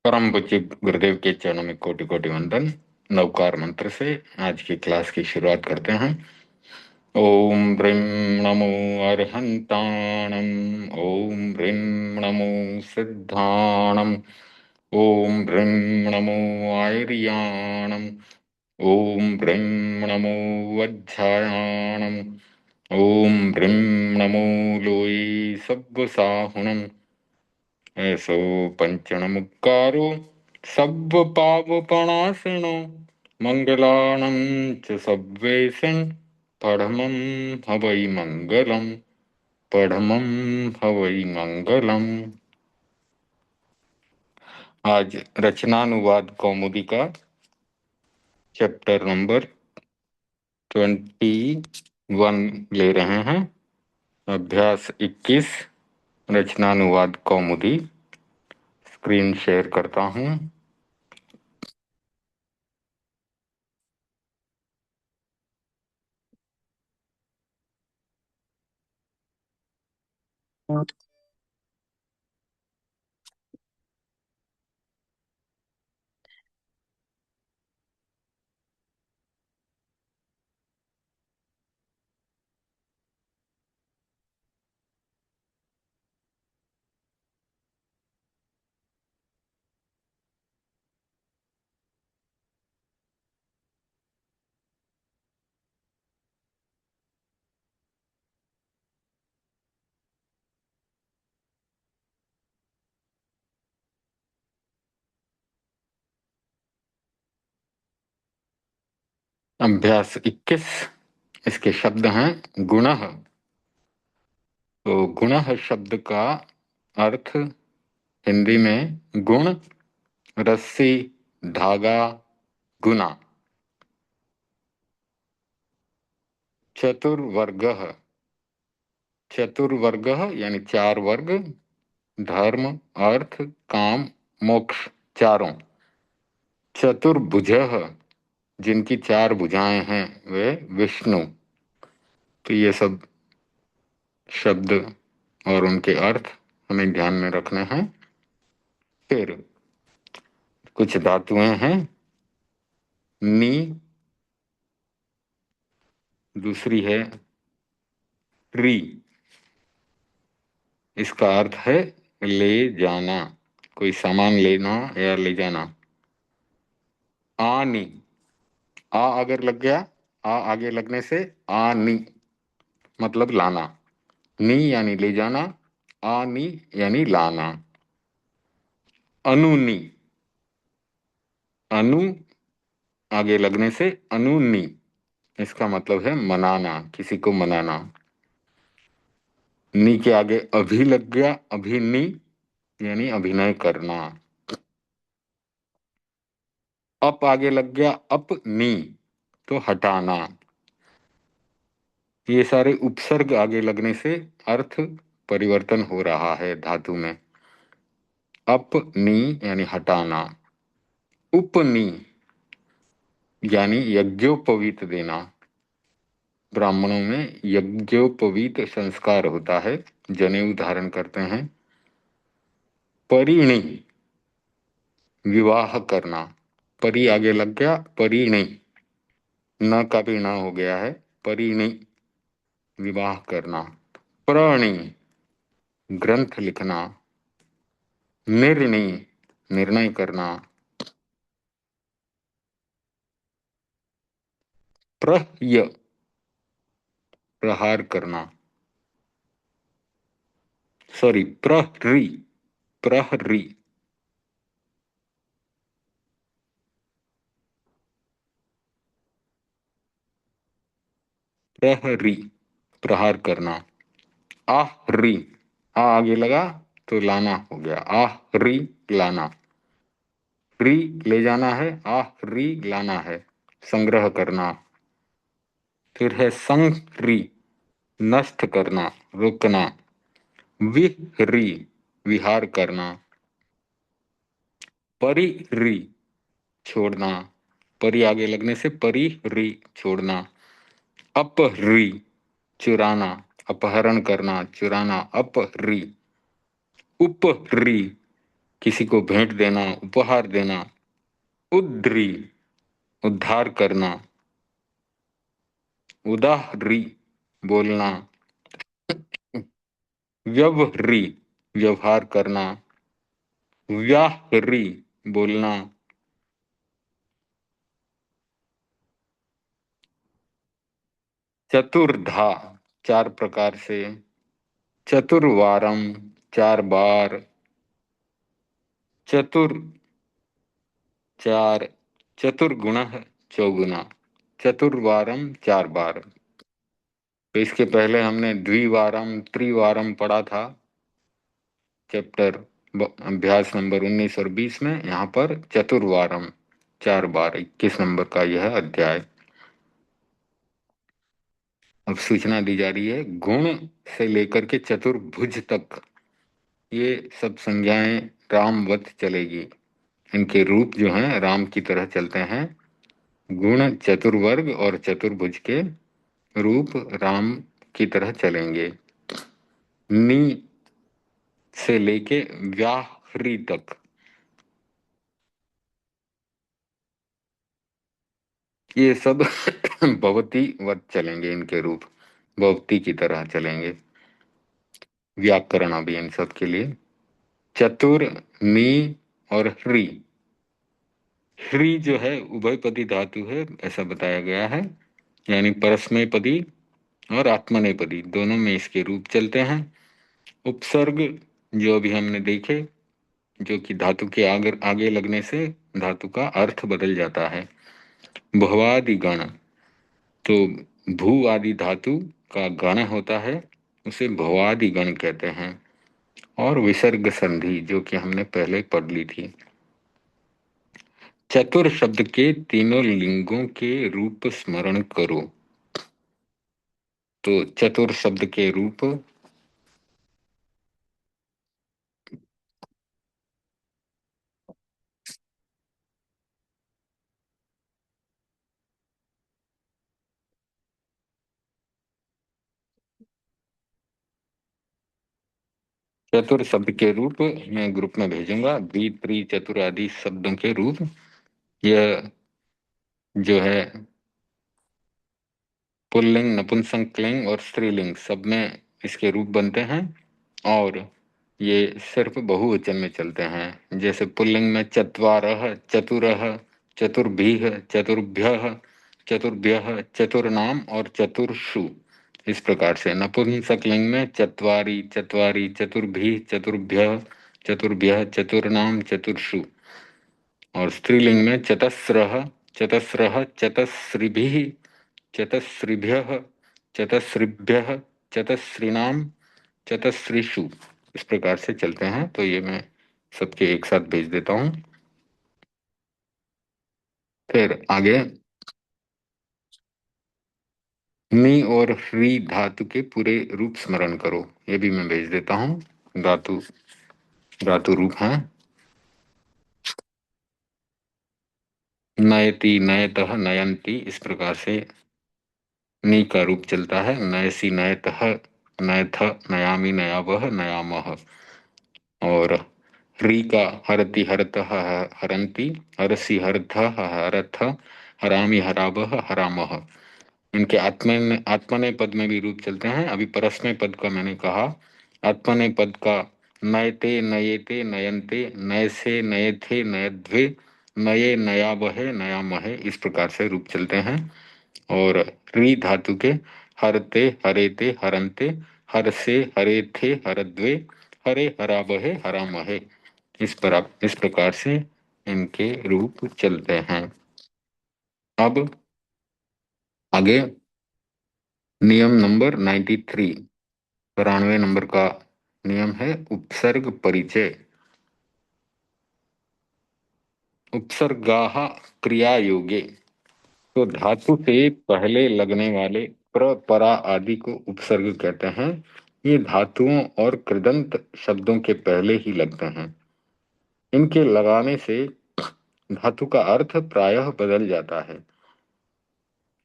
परम पूज्य गुरुदेव के चरणों में कोटि कोटि वंदन। नवकार मंत्र से आज की क्लास की शुरुआत करते हैं। ओम ह्रीं नमो अरहंताणम। ओम ह्रीं नमो सिद्धाणम। ओम ह्रीं नमो आयर्याणम। ओम ह्रीं नमो वज्झायाणम। ओम ह्रीं नमो लोई सब्बसाहुणम। ऐसो पंचण मुक्कारो सब्ब पावपणासनो मंगलानं च सब्वेशं पढ़मं हवै मंगलम। पढ़मं हवै मंगलम। आज रचनानुवाद कौमुदी का चैप्टर नंबर 21 ले रहे हैं। अभ्यास 21 रचनानुवाद कौमुदी। स्क्रीन शेयर करता हूं। अभ्यास 21। इसके शब्द हैं गुणः। तो गुणः शब्द का अर्थ हिंदी में गुण, रस्सी, धागा, गुना। चतुर्वर्गः, चतुर्वर्गः यानी चार वर्ग। धर्म, अर्थ, काम, मोक्ष, चारों। चतुर्भुजः, जिनकी चार भुजाएं हैं वे विष्णु। तो ये सब शब्द और उनके अर्थ हमें ध्यान में रखने हैं। फिर कुछ धातुएं हैं। नी, दूसरी है ट्री। इसका अर्थ है ले जाना, कोई सामान लेना या ले जाना। आनी, आ अगर लग गया, आ आगे लगने से आनी मतलब लाना। नी यानी ले जाना, आनी यानी लाना। अनुनी, अनु आगे लगने से अनुनी, इसका मतलब है मनाना, किसी को मनाना। नी के आगे अभी लग गया, अभिनी यानी अभिनय करना। अप आगे लग गया, अपनी तो हटाना। ये सारे उपसर्ग आगे लगने से अर्थ परिवर्तन हो रहा है धातु में। अपनी यानी हटाना। उपनी यानी यज्ञोपवीत देना। ब्राह्मणों में यज्ञोपवीत संस्कार होता है, जनेऊ धारण करते हैं। परिणी, विवाह करना। परी आगे लग गया, परिणी, न का भी न हो गया है, परिणी विवाह करना। प्रणी, ग्रंथ लिखना। निर्णय, निर्णय करना। प्रह्य, प्रहार करना। सॉरी, प्रहरी, प्रहरी। प्रहरी, प्रहार करना। आहरी, आ आगे लगा तो लाना हो गया, आहरी लाना। री ले जाना है, आहरी लाना है, संग्रह करना। फिर है संहरी, नष्ट करना, रोकना। विहरी, विहार करना। परिरी, छोड़ना। परी आगे लगने से परिरी, छोड़ना। अपहरी, चुराना, अपहरण करना, चुराना। अपहरी। उपहरी, किसी को भेंट देना, उपहार देना। उद्री, उद्धार करना। उदाहरी, बोलना। व्यवहरी, व्यवहार करना। व्याहरी, बोलना। चतुर्धा, चार प्रकार से। चतुर्वारम, चार बार। चतुर, चार। चतुर्गुण, चौगुना। चतुर्वारम, चार बार। तो इसके पहले हमने द्विवारम त्रिवारम पढ़ा था, चैप्टर अभ्यास नंबर 19 और 20 में। यहाँ पर चतुर्वारम, चार बार, 21 नंबर का यह अध्याय। अब सूचना दी जा रही है, गुण से लेकर के चतुर्भुज तक ये सब संज्ञाएं रामवत चलेगी। इनके रूप जो हैं राम की तरह चलते हैं। गुण चतुर्वर्ग और चतुर्भुज के रूप राम की तरह चलेंगे। नी से लेके व्याहरी तक ये सब भवती वत चलेंगे, इनके रूप भवती की तरह चलेंगे। व्याकरण अभी इन सब के लिए। चतुर, नी और ह्री। ह्री जो है उभयपदी धातु है, ऐसा बताया गया है, यानी परस्मैपदी और आत्मनेपदी दोनों में इसके रूप चलते हैं। उपसर्ग जो अभी हमने देखे, जो कि धातु के आगे आगे लगने से धातु का अर्थ बदल जाता है। भवादि गण, तो भू आदि धातु का गण होता है, उसे भवादि गण कहते हैं। और विसर्ग संधि जो कि हमने पहले पढ़ ली थी। चतुर शब्द के तीनों लिंगों के रूप स्मरण करो। तो चतुर शब्द के रूप, चतुर शब्द के रूप मैं ग्रुप में भेजूंगा। द्वि, त्रि, चतुर आदि शब्दों के रूप, यह जो है पुल्लिंग, नपुंसकलिंग और स्त्रीलिंग सब में इसके रूप बनते हैं। और ये सिर्फ बहुवचन में चलते हैं। जैसे पुल्लिंग में चत्वारः, चतुरः, चतुर्भिः, चतुर्भ्यः, चतुर्भ्यः, चतुर्नाम और चतुर्षु। इस प्रकार से नपुंसकलिंग में चत्वारि, चत्वारि, चतुर्भिः, चतुर्भ्यः, चतुर्भ्यः, चतुर्नाम, चतुर्षु। और स्त्रीलिंग में चतस्रः, चतस्रः, चतस्रिभिः, चतस्रिभ्यः, चतस्रिभ्यः, चतस्रिणाम, चतस्रिषु। इस प्रकार से चलते हैं। तो ये मैं सबके एक साथ भेज देता हूँ। फिर आगे नी और ह्री धातु के पूरे रूप स्मरण करो, ये भी मैं भेज देता हूँ। धातु धातु रूप हैं। नयति, नयतः, नयंती, इस प्रकार से नी का रूप चलता है। नयसी, नयतः, नयथ, नयामि, नयावह, नयामः। और ह्री का हरति, हरतः, हरन्ति, हरसि, हरथ, हरथ, हरामि, हरावह, हरामः। इनके आत्मनेय पद में भी रूप चलते हैं। अभी परस्मय पद का मैंने कहा। आत्मनेय पद का नयते, नयेते, नयन्ते, नयसे, नयथे, नयध्वे, नये, नयावहे, नयामहे, इस प्रकार से रूप चलते हैं। और री धातु के हरते, हरेते, हरन्ते, हरसे, हरेथे, हरद्वे, हरे, हरावहे, हरामहे, इस प्रकार से इनके रूप चलते हैं। अब आगे नियम नंबर 93, 93 नंबर का नियम है उपसर्ग परिचय। उपसर्गाः क्रिया योगे, तो धातु से पहले लगने वाले प्र, परा आदि को उपसर्ग कहते हैं। ये धातुओं और कृदंत शब्दों के पहले ही लगते हैं। इनके लगाने से धातु का अर्थ प्रायः बदल जाता है।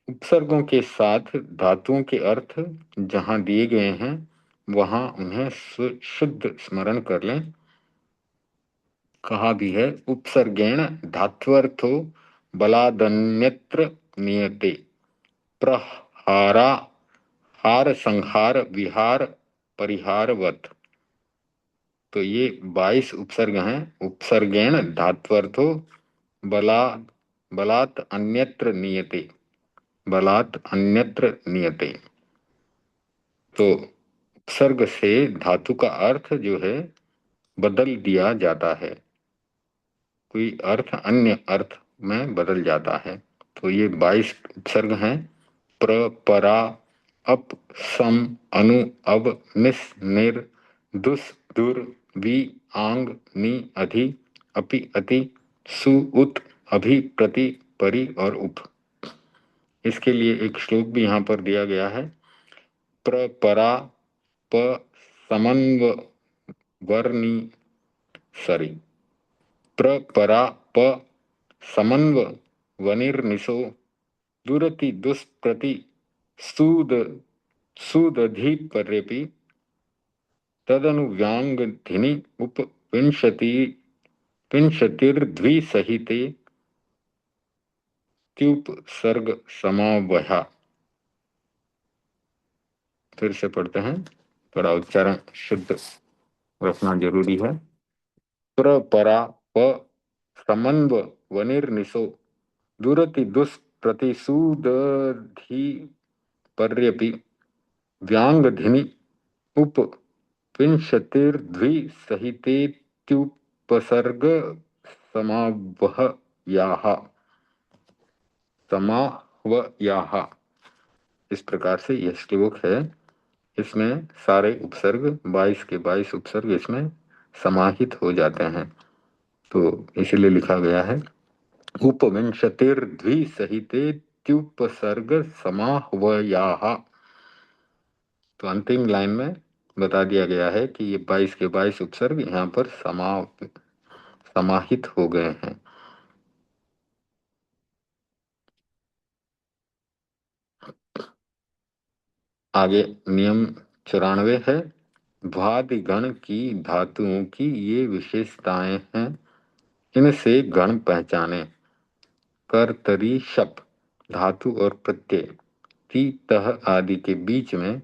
उपसर्गों के साथ धातुओं के अर्थ जहां दिए गए हैं वहां उन्हें शुद्ध स्मरण कर लें। कहा भी है, उपसर्गेण धात्वर्थो बलादन्यत्र नियते, प्रहारा हार संहार विहार परिहारवत। तो ये 22 उपसर्ग हैं। उपसर्गेण धात्वर्थो बला बलात् अन्यत्र नियते, बलात् अन्यत्र नियते। तो उपसर्ग से धातु का अर्थ जो है बदल दिया जाता है, कोई अर्थ अन्य अर्थ में बदल जाता है। तो ये 22 उपसर्ग हैं। प्र, परा, अप, सम, अनु, अब, निस, निर, दुस, दुर, वि, आंग, नि, अधि, अपि, अति, सु, उत, अभि, प्रति, परि और उप। इसके लिए एक श्लोक भी यहाँ पर दिया गया है। प्र, परा, प, समन्व वर्णी, सॉरी, प्र, परा, प, समन्व वनिर्निशो, दुरति दुष्प्रति, सूद सुदधि पर्यपि, तदनुव्यांगधिनि उप विंशति विंशतिर्द्विसहिते त्युपसर्ग समावहा। फिर से पढ़ते हैं, थोड़ा उच्चारण शुद्ध रखना जरूरी है। प्र, परा, प, समन्व वनिर्निशो, दुरति दुष्प्रतिसूदधि पर्यपि, व्यांगधिनि उप विंशतिर्द्विसहितेत्युपसर्ग समावयाः, समावयाः। इस प्रकार से यह श्लोक है। इसमें सारे उपसर्ग 22 के 22 उपसर्ग इसमें समाहित हो जाते हैं। तो इसलिए लिखा गया है उपविंशतिर्द्विसहितेत्युपसर्ग समावयाः। तो अंतिम लाइन में बता दिया गया है कि ये 22 के 22 उपसर्ग यहाँ पर समाहित हो गए हैं। आगे नियम 94 है। भ्वादि गण की धातुओं की ये विशेषताएं हैं, इनसे गण पहचाने। कर्तरी शप धातु और प्रत्यय ती तह आदि के बीच में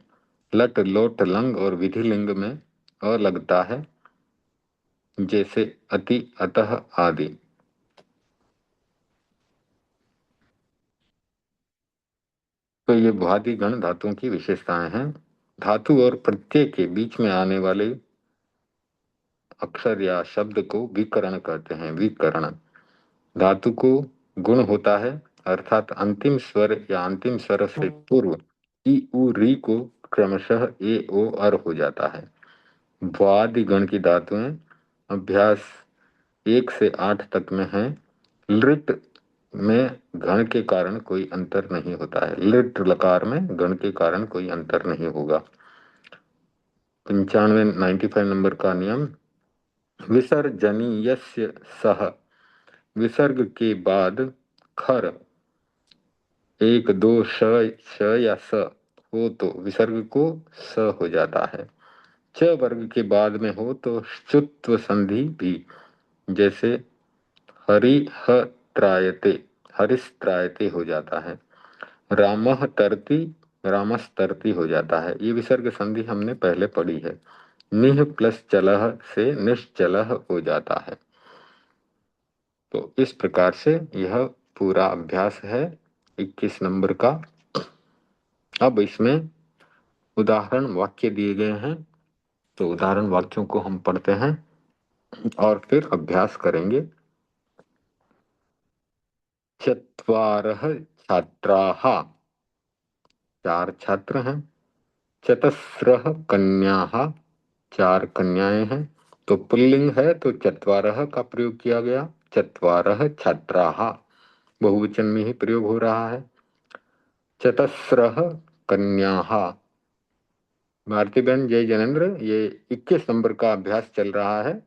लट लोट लंग और विधिलिंग में अ लगता है, जैसे अति अतः आदि। तो ये भ्वादि गण धातुओं की विशेषताएं हैं। धातु और प्रत्यय के बीच में आने वाले अक्षर या शब्द को विकरण कहते हैं। विकरण धातु को गुण होता है, अर्थात अंतिम स्वर या अंतिम स्वर से पूर्व ई उ री को क्रमशः ए ओ अर हो जाता है। वादि गण की धातुएं अभ्यास 1 से 8 तक में है। लिट में गण के कारण कोई अंतर नहीं होता है। लिट लकार में गण के कारण कोई अंतर नहीं होगा। 95 नंबर का नियम, विसर्जनीयस्य सह विसर्ग के बाद खर 1 2 श या स हो तो विसर्ग को स हो जाता है। च वर्ग के बाद में हो तो श्चुत्व संधि भी, जैसे हरिह त्रायते हरिस्त्रायते हो जाता है। रामः तरति रामस्तरति हो जाता है। ये विसर्ग संधि हमने पहले पढ़ी है। निह प्लस चलह से निश्चलह हो जाता है। तो इस प्रकार से यह पूरा अभ्यास है 21 नंबर का। अब इसमें उदाहरण वाक्य दिए गए हैं, तो उदाहरण वाक्यों को हम पढ़ते हैं और फिर अभ्यास करेंगे। चत्वारः छात्राः, 4 छात्र हैं। चतस्रः कन्याः, 4 कन्याएं हैं। तो पुल्लिंग है तो चत्वारः का प्रयोग किया गया। चत्वारः छात्राः बहुवचन में ही प्रयोग हो रहा है। चतस्रः कन्याः। भारती बहन जय जैनेन्द्र, ये 21 नंबर का अभ्यास चल रहा है।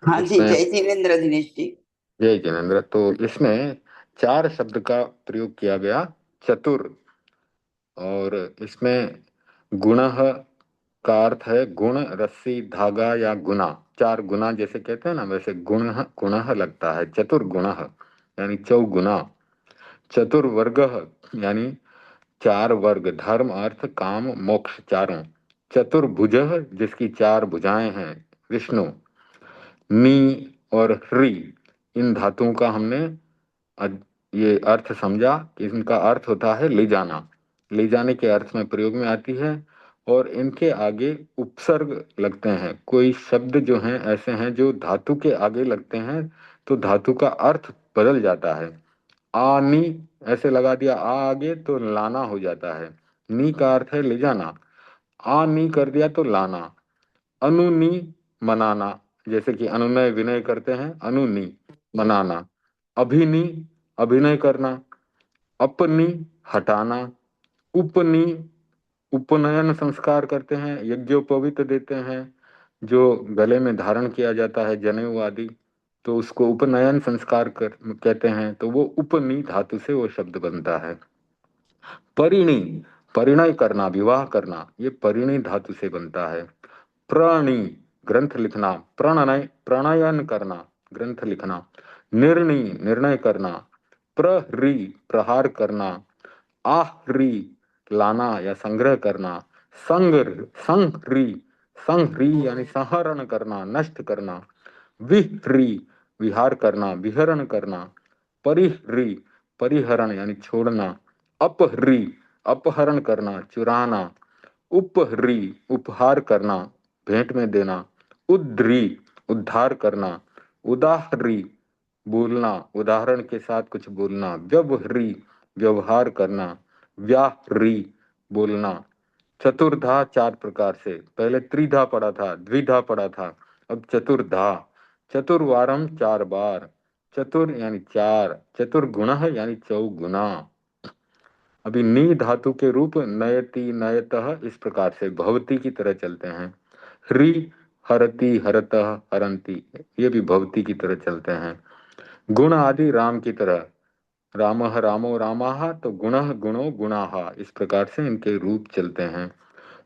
हाँ जी, इसमें जय जिनेन्द्र दिनेश जी। जय जैनेन्द्र, तो इसमें 4 शब्द का प्रयोग किया गया। चतुर, और इसमें गुणः का अर्थ है गुण, रस्सी, धागा या गुना। चार गुना जैसे कहते हैं ना, वैसे गुण गुणः लगता है। चतुर्गुणः यानी चौगुना। चतुर्वर्गः यानी चार वर्ग, धर्म अर्थ काम मोक्ष चारों। चतुर्भुजः जिसकी चार भुजाएं हैं, विष्णु। नी और ह्री, इन धातुओं का हमने ये अर्थ समझा कि इनका अर्थ होता है ले जाना, ले जाने के अर्थ में प्रयोग में आती है। और इनके आगे उपसर्ग लगते हैं। कोई शब्द जो हैं ऐसे हैं जो धातु के आगे लगते हैं तो धातु का अर्थ बदल जाता है। आनी ऐसे लगा दिया आ आगे तो लाना हो जाता है। नी का अर्थ है ले जाना, आनी कर दिया तो लाना। अनुनी मनाना, जैसे कि अनुनय विनय करते हैं, अनुनी मनाना। अभिनी अभिनय करना। अपनी हटाना। उपनी उपनयन संस्कार करते हैं, यज्ञोपवीत देते हैं, जो गले में धारण किया जाता है जनेऊ आदि, तो उसको उपनयन संस्कार कहते हैं। तो वो उपनी धातु से वो शब्द बनता है। परिणी, परिणय करना, विवाह करना, ये परिणी धातु से बनता है। प्रणी, ग्रंथ लिखना। प्रणय, प्रणयन करना, ग्रंथ लिखना। निर्णी, निर्णय करना। प्रहरी, प्रहार करना। आहरी, लाना या संग्रह करना। संहरी, संहरी यानी संहरण करना, नष्ट करना। विहरी, विहार करना, विहरण करना। परिहरी, परिहरण यानी छोड़ना। अपहरी, अपहरण करना, चुराना। उपहरी, उपहार करना, भेंट में देना। उद्री, उद्धार करना। उदाहरी, बोलना, उदाहरण के साथ कुछ बोलना। व्यवहरी, व्यवहार करना। व्याहरी, बोलना। चतुर्धा चार प्रकार से, पहले त्रिधा पढ़ा था, द्विधा पढ़ा था, अब चतुर्धा। चतुर्वारम चार बार। चतुर यानी चार, चतुर्गुणः यानी चौगुना। अभी नी धातु के रूप नयति नयतः इस प्रकार से भवती की तरह चलते हैं। ह्री, हरति हरतः हरंती, ये भी भवती की तरह चलते हैं। गुण आदि राम की तरह, रामः रामो रामाः, तो गुणः गुणो गुणाः, इस प्रकार से इनके रूप चलते हैं।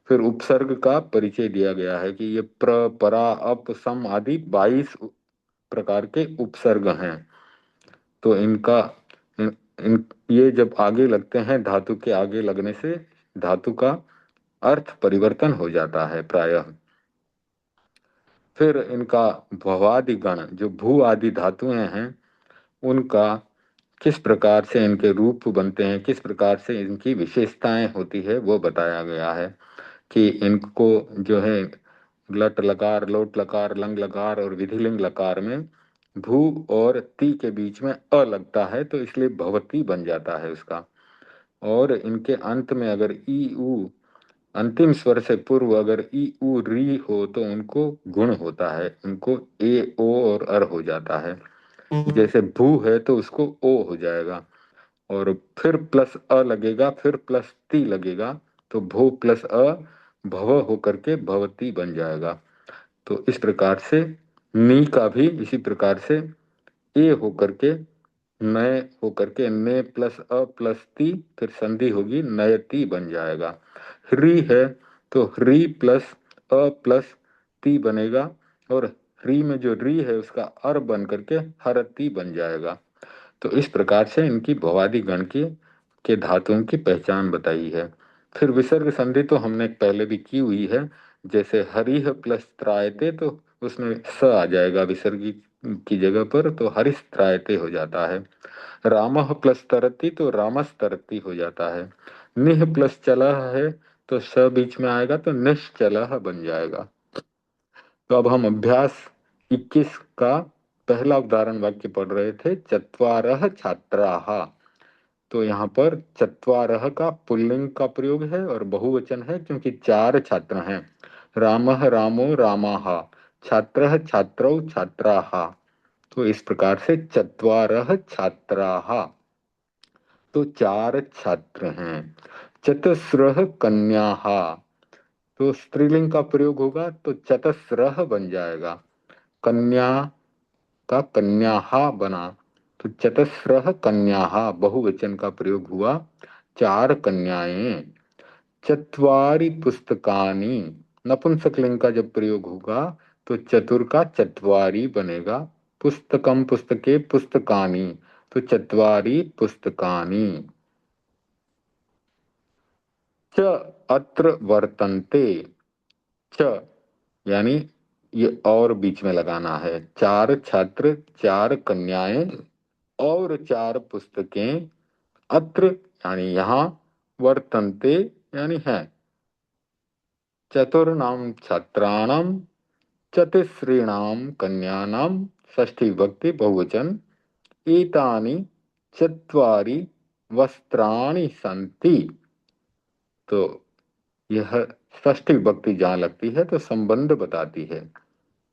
फिर उपसर्ग का परिचय दिया गया है कि ये प्र, परा, अप, सम आदि 22 प्रकार के उपसर्ग हैं। तो इनका ये जब आगे लगते हैं, धातु के आगे लगने से धातु का अर्थ परिवर्तन हो जाता है प्रायः। फिर इनका भवादि गण, जो भू आदि धातुएं हैं, उनका किस प्रकार से इनके रूप बनते हैं, किस प्रकार से इनकी विशेषताएं होती है, वो बताया गया है। कि इनको जो है लट लकार, लोट लकार, लंग लकार और विधिलिंग लकार में भू और ती के बीच में अ लगता है, तो इसलिए भवती बन जाता है उसका। और इनके अंत में अगर ई उ, अंतिम स्वर से पूर्व अगर ई उ री हो तो उनको गुण होता है, उनको ए ओ और अर हो जाता है। जैसे भू है तो उसको ओ हो जाएगा, और फिर प्लस अ लगेगा, फिर प्लस ती लगेगा, तो भू प्लस अ भव होकर के भवती बन जाएगा। तो इस प्रकार से नी का भी इसी प्रकार से ए होकर के नय होकर के ने प्लस अ प्लस ती, फिर संधि होगी नयति बन जाएगा। ह्री है तो ह्री प्लस अ प्लस ती बनेगा, और ह्री में जो री है उसका अर बन करके हरती बन जाएगा। तो इस प्रकार से इनकी भवादि गण की के धातुओं की पहचान बताई है। फिर विसर्ग संधि तो हमने पहले भी की हुई है। जैसे हरिह प्लस त्रायते, तो उसमें स आ जाएगा विसर्गी की जगह पर, तो हरिस्त्रायते हो जाता है। रामः प्लस तरती तो रामस्तरती हो जाता है। निह प्लस चलह है तो स बीच में आएगा तो निश्चलह बन जाएगा। तो अब हम अभ्यास 21 का पहला उदाहरण वाक्य पढ़ रहे थे, चत्वारः छात्राः। तो यहाँ पर चत्वारः का पुल्लिंग का प्रयोग है और बहुवचन है, क्योंकि चार छात्र हैं। रामः रामो रामाः, छात्रः छात्रौ छात्राः। तो इस प्रकार से चत्वारः छात्राः, तो चार छात्र हैं। चतस्रः कन्याः, तो स्त्रीलिंग का प्रयोग होगा तो चतस्रः बन जाएगा। कन्या का कन्याहा बना, तो चतस्रः कन्याहा बहुवचन का प्रयोग हुआ, चार कन्याएं। चत्वारि पुस्तकानि, नपुंसकलिंग का जब प्रयोग होगा तो चतुर का चत्वारी बनेगा। पुस्तकम पुस्तके पुस्तकानी, तो चत्वारी पुस्तकानी। च अत्र वर्तन्ते, च यानी ये और बीच में लगाना है। चार छात्र, चार कन्याएं और चार पुस्तकें अत्र यानी यहाँ, वर्तन्ते यानी है। चतुर्णाम छात्राणां, चतुस्रीणाम कन्यानां, षष्ठी विभक्ति बहुवचन, एतानि चत्वारि वस्त्राणि सन्ति। तो यह षष्ठी विभक्ति जहाँ लगती है तो संबंध बताती है।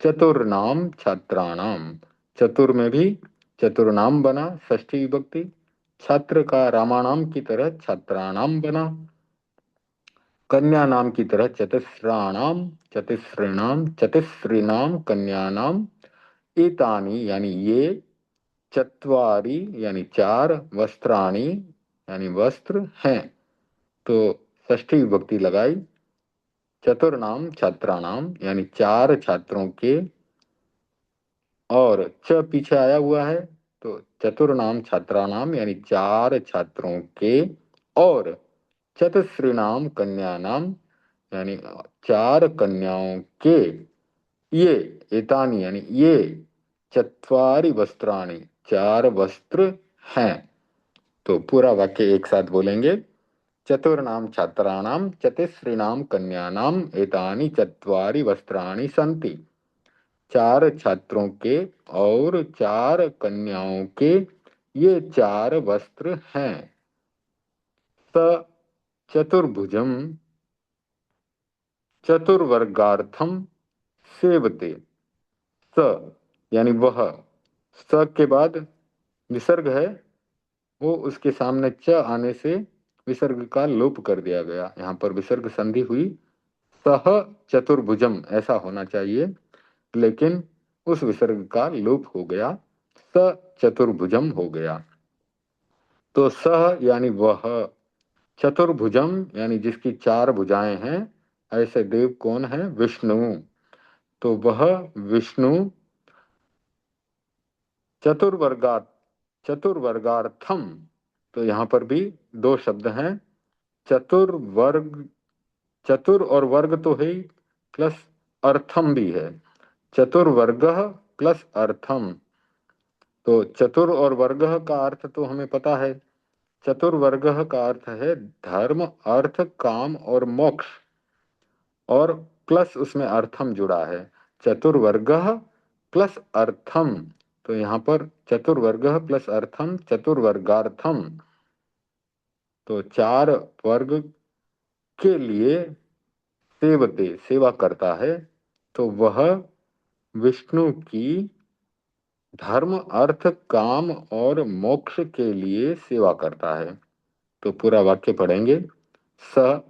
चतुर्नाम छात्राणाम, चतुर में भी चतुर्नाम बना षष्ठी विभक्ति, छात्र का रामानाम की तरह छात्राणाम बना, कन्या नाम की तरह चतुस्राणाम, चतुस्रीणाम, चतुस्रीणाम कन्यानाम, एतानी यानी ये, चत्वारि यानी चार, वस्त्राणी यानी वस्त्र हैं। तो षष्ठी विभक्ति लगाई। चतुर्नाम छात्राणाम यानी चार छात्रों के, और च पीछे आया हुआ है तो चतुर्नाम छात्रानाम यानी चार छात्रों के, और चतुस्रीनाम कन्यानाम यानी चार कन्याओं के, ये एतानी यानी ये, चत्वारि वस्त्राणि चार वस्त्र हैं। तो पूरा वाक्य एक साथ बोलेंगे। चतुर्नाम छात्राणाम चतुस्रीणाम कन्यानाम एतानि चत्वारि वस्त्राणि सन्ति। चार छात्रों के और चार कन्याओं के ये चार वस्त्र हैं। स चतुर्भुजम चतुर्वर्गार्थम सेवते, स यानी वह, स के बाद विसर्ग है, वो उसके सामने च आने से विसर्ग का लोप कर दिया गया। यहाँ पर विसर्ग संधि हुई। सह चतुर्भुजम ऐसा होना चाहिए, लेकिन उस विसर्ग का लोप हो गया, स चतुर्भुजम हो गया। तो सह यानी वह, चतुर्भुजम यानी जिसकी चार भुजाएं हैं, ऐसे देव कौन है? विष्णु। तो वह विष्णु चतुर्वर्गा चतुर्वर्गार्थम, तो यहाँ पर भी दो शब्द हैं। चतुर्वर्ग, चतुर और वर्ग तो है ही, प्लस अर्थम भी है। चतुर्वर्ग प्लस अर्थम, तो चतुर और वर्ग का अर्थ तो हमें पता है। चतुर्वर्ग का अर्थ है धर्म, अर्थ, काम और मोक्ष, और प्लस उसमें अर्थम जुड़ा है। चतुर्वर्ग प्लस अर्थम, तो यहाँ पर चतुर्वर्ग प्लस अर्थम चतुर्वर्गार्थम, तो चार वर्ग के लिए सेवते सेवा करता है। तो वह विष्णु की धर्म, अर्थ, काम और मोक्ष के लिए सेवा करता है। तो पूरा वाक्य पढ़ेंगे। स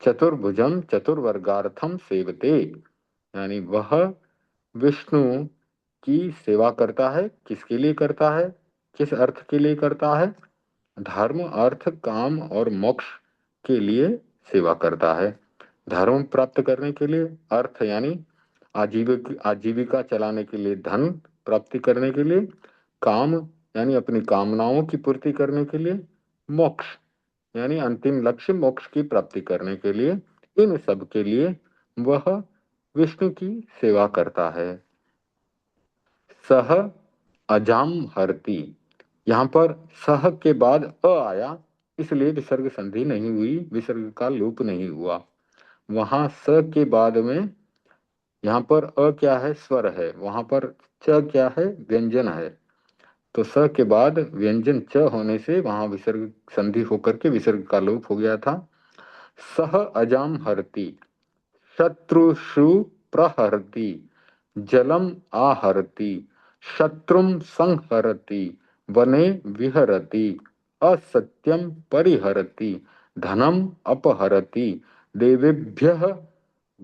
चतुर्भुजम चतुर्वर्गार्थम सेवते, यानी वह विष्णु की सेवा करता है। किसके लिए करता है? किस अर्थ के लिए करता है? धर्म, अर्थ, काम और मोक्ष के लिए सेवा करता है। धर्म प्राप्त करने के लिए, अर्थ यानी आजीविका चलाने के लिए, धन प्राप्ति करने के लिए, काम यानी अपनी कामनाओं की पूर्ति करने के लिए, मोक्ष यानी अंतिम लक्ष्य मोक्ष की प्राप्ति करने के लिए, इन सब के लिए वह विष्णु की सेवा करता है। सह अजाम हरति, यहाँ पर सह के बाद अ आया, इसलिए विसर्ग संधि नहीं हुई, विसर्ग का लोप नहीं हुआ। वहां स के बाद में, यहाँ पर अ क्या है? स्वर है। वहां पर च क्या है? व्यंजन है। तो स के बाद व्यंजन च होने से वहां विसर्ग संधि होकर के विसर्ग का लोप हो गया था। सह अजाम हरति, शत्रुषु प्रहरति, जलम आहरति, शत्रुम संहरति, वने विहरति, असत्यम परिहरति, धनम अपहरति, देवेभ्यः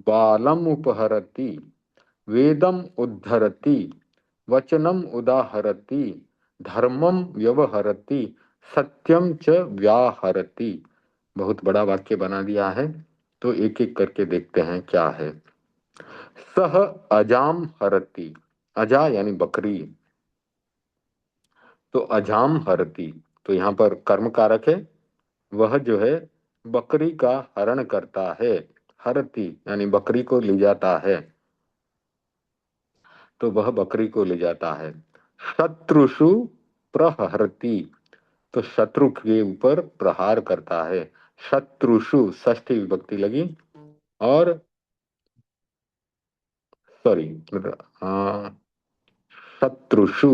बालम उपहरति, वेदम उद्धरति, वचनम उदाहरति, धर्मम व्यवहरति, सत्यम च व्याहरति। बहुत बड़ा वाक्य बना दिया है, तो एक एक करके देखते हैं क्या है। सह अजाम हरति, अजा यानी बकरी, तो अजाम हरति, तो यहाँ पर कर्म कारक है, वह जो है बकरी का हरण करता है, हरति यानी बकरी को ले जाता है, तो वह बकरी को ले जाता है। शत्रुषु प्रहरति, तो शत्रु के ऊपर प्रहार करता है। शत्रुषु षष्ठी विभक्ति लगी, और सॉरी, शत्रुषु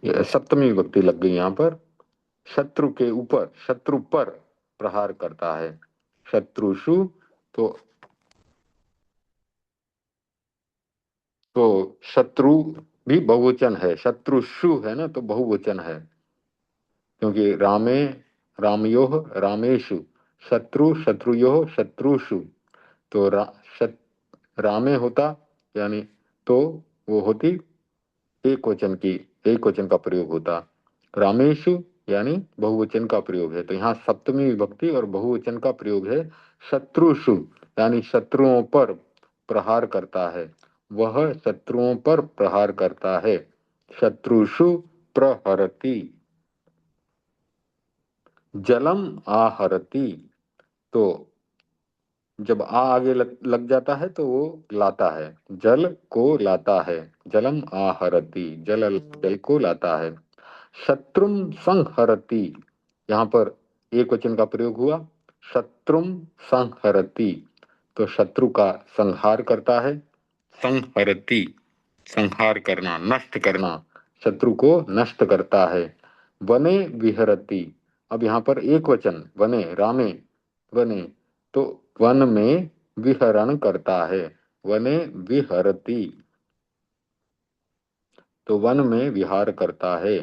ये सप्तमी विभक्ति लग गई यहाँ पर। शत्रु के ऊपर, शत्रु पर प्रहार करता है। शत्रुषु, तो तो शत्रु भी बहुवचन है, शत्रुषु है ना, तो बहुवचन है, क्योंकि रामे रामयोः रामेषु, शत्रु शत्रुयोः शत्रुषु, तो रामे होता यानी, तो वो होती एक वचन की, एक वचन का प्रयोग होता। रामेषु यानी बहुवचन का प्रयोग है, तो यहाँ सप्तमी विभक्ति और बहुवचन का प्रयोग है। शत्रुषु यानी शत्रुओं पर प्रहार करता है, वह शत्रुओं पर प्रहार करता है। शत्रुषु प्रहरति। जलम आहरति, तो जब आगे लग जाता है तो वो लाता है, जल को लाता है। जलम आहरति, जल जल को लाता है। शत्रुम संहरति, यहाँ पर एक वचन का प्रयोग हुआ। शत्रुम संहरति, तो शत्रु का संहार करता है। संहरति, संहार करना, नष्ट करना, शत्रु को नष्ट करता है। वने विहरति, अब यहाँ पर एक वचन, वने रामे, वने, तो वन में विहरण करता है। वने विहरति, तो वन में विहार करता है।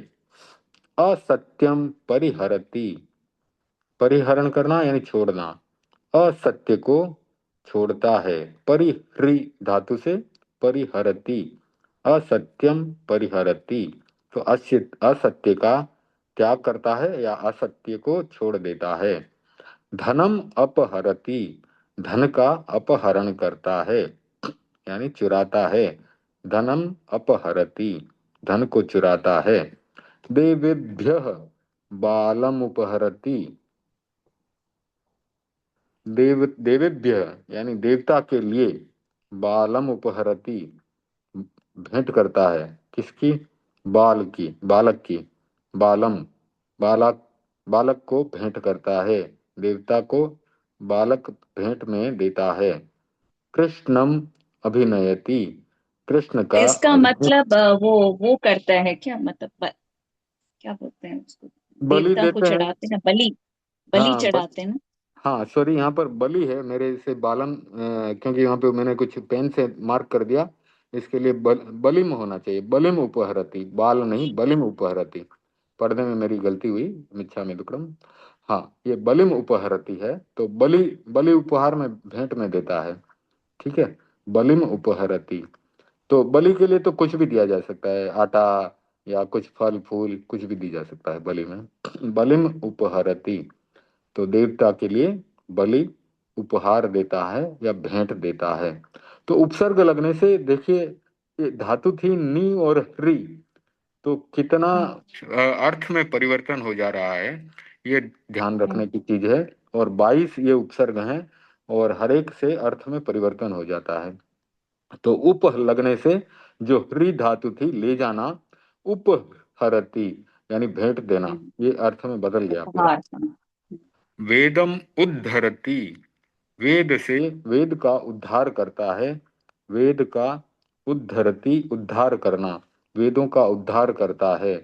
असत्यम परिहरति, परिहरण करना यानी छोड़ना, असत्य को छोड़ता है। परिह्री धातु से परिहरति, असत्यम परिहरति, तो असत्य का त्याग करता है या असत्य को छोड़ देता है। धनम अपहरति, धन का अपहरण करता है यानी चुराता है। धनम अपहरति, धन को चुराता है। देवेभ्यः बालम उपहरति, देवेभ्य यानी देवता के लिए, बालम उपहरति भेंट करता है, किसकी, बाल की, बालक की, बालम, बालक, बालक को भेंट करता है, देवता को बालक भेंट में देता है। कृष्णम अभिनयति, कृष्ण का इसका अभिनय, मतलब वो करता है क्या, मतलब क्या बोलते हैं उसको, बलि देवता को देते हैं। चढ़ाते हैं, बलि, बलि हाँ चढ़ाते हैं ना। हाँ सॉरी, यहाँ पर बलि है मेरे से बालम, क्योंकि यहाँ पे मैंने कुछ पेन से मार्क कर दिया, इसके लिए बलिम होना चाहिए। बलिम उपहरती, बाल नहीं, बलिम उपहरती, पढ़ने में मेरी गलती हुई, मिच्छा में दुक्कड़म। हाँ, ये बलिम उपहरती है, तो बलि, बलि उपहार में भेंट में देता है, ठीक है। बलिम उपहरती, तो बलि के लिए तो कुछ भी दिया जा सकता है, आटा या कुछ फल फूल, कुछ भी दी जा सकता है बलि में। बलिम उपहरती, तो देवता के लिए बलि उपहार देता है या भेंट देता है। तो उपसर्ग लगने से देखिए, ये धातु थी नी और ह्री, तो कितना हम्म, अर्थ में परिवर्तन हो जा रहा है, ये ध्यान हम्म, रखने की चीज है। और 22 ये उपसर्ग हैं, और हर एक से अर्थ में परिवर्तन हो जाता है। तो उप लगने से जो ह्री धातु थी ले जाना, उपहरति यानी भेंट देना, हम्म, ये अर्थ में बदल गया पूरा। उपहार वेदम उद्धरति, वेद से, वेद का उद्धार करता है। वेद का उद्धरति, उद्धार करना, वेदों का उद्धार करता है।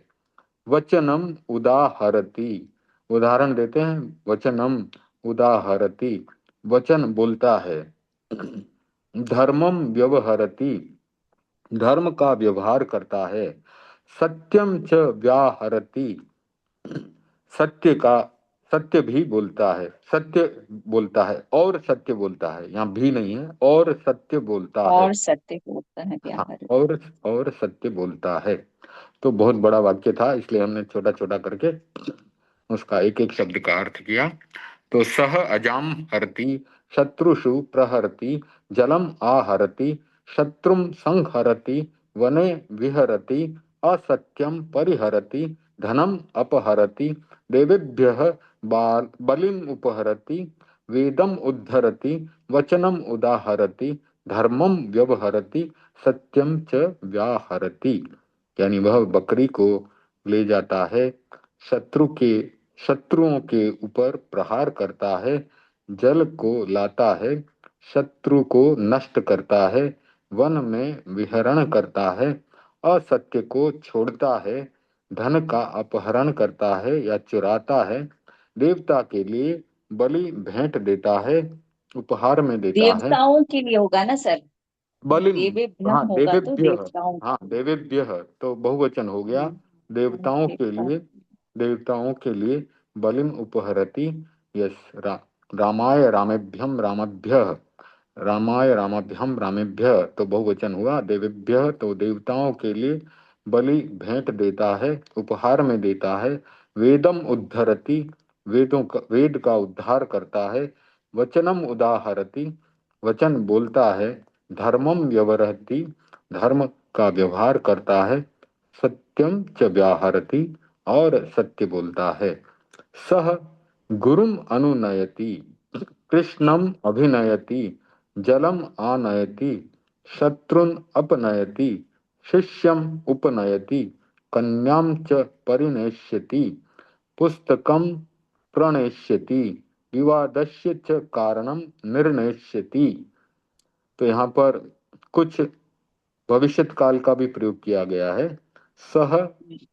वचनम उदाहरति, उदाहरण देते हैं। वचनम उदाहरति, वचन बोलता है। धर्मम व्यवहरति, धर्म का व्यवहार करता है। सत्यम च व्याहरति, सत्य का, सत्य भी बोलता है, सत्य बोलता है और सत्य बोलता है, यहाँ भी नहीं है, और सत्य बोलता है। और सत्य होता है हाँ, व्याहर। और सत्य बोलता है। तो बहुत बड़ा वाक्य था, इसलिए हमने छोटा छोटा करके उसका एक एक शब्द का अर्थ किया। तो सह अजाम हरति, शत्रुषु प्रहरति, जलम आहरति, शत्रुम संहरति, वने विहरति, असत्यम परिहरति, धनम अपहरति, देवेभ्यः बलिम उपहरति, वेदम उद्धरति, वचनम उदाहरति, धर्मम व्यवहरति, सत्यम च व्याहरति। यानी वह बकरी को ले जाता है, शत्रुओं के ऊपर प्रहार करता है, जल को लाता है, शत्रु को नष्ट करता है, वन में विहरण करता है, असत्य को छोड़ता है, धन का अपहरण करता है या चुराता है, देवता के लिए बलि भेंट देता है, उपहार में देता है। देवताओं के लिए होगा ना सर? बलिम, हाँ देवेभ्यम होगा तो देवेभ्य, देवताओं। हाँ देवेभ्य तो बहुवचन हो गया। देवताओं के देवता। लिए, देवताओं के लिए बलिम उपहरति। यस, रामाय रामेभ्यम रामभ्य, रामाय रामाभ्यम रामेभ्य तो बहुवचन हुआ। देवेभ्य तो देवताओं के लिए बलि भेंट देता है, उपहार में देता है। वेदम उद्धरति, वेद का उद्धार करता है। वचनम उदाहरति, वचन बोलता है। धर्मम व्यवहरति, धर्म का व्यवहार करता है। सत्यम च व्याहरति, और सत्य बोलता है। सह गुरुम अनुनयति, कृष्णम अभिनयति, जलम आनयति, शत्रुन अपनयति, शिष्यम उपनयति, कन्याम च परिणेष्यति, पुस्तकम प्रणेष्यति, विवादस्य च कारणम निर्णेष्यति। तो यहाँ पर कुछ भविष्यत काल का भी प्रयोग किया गया है। सह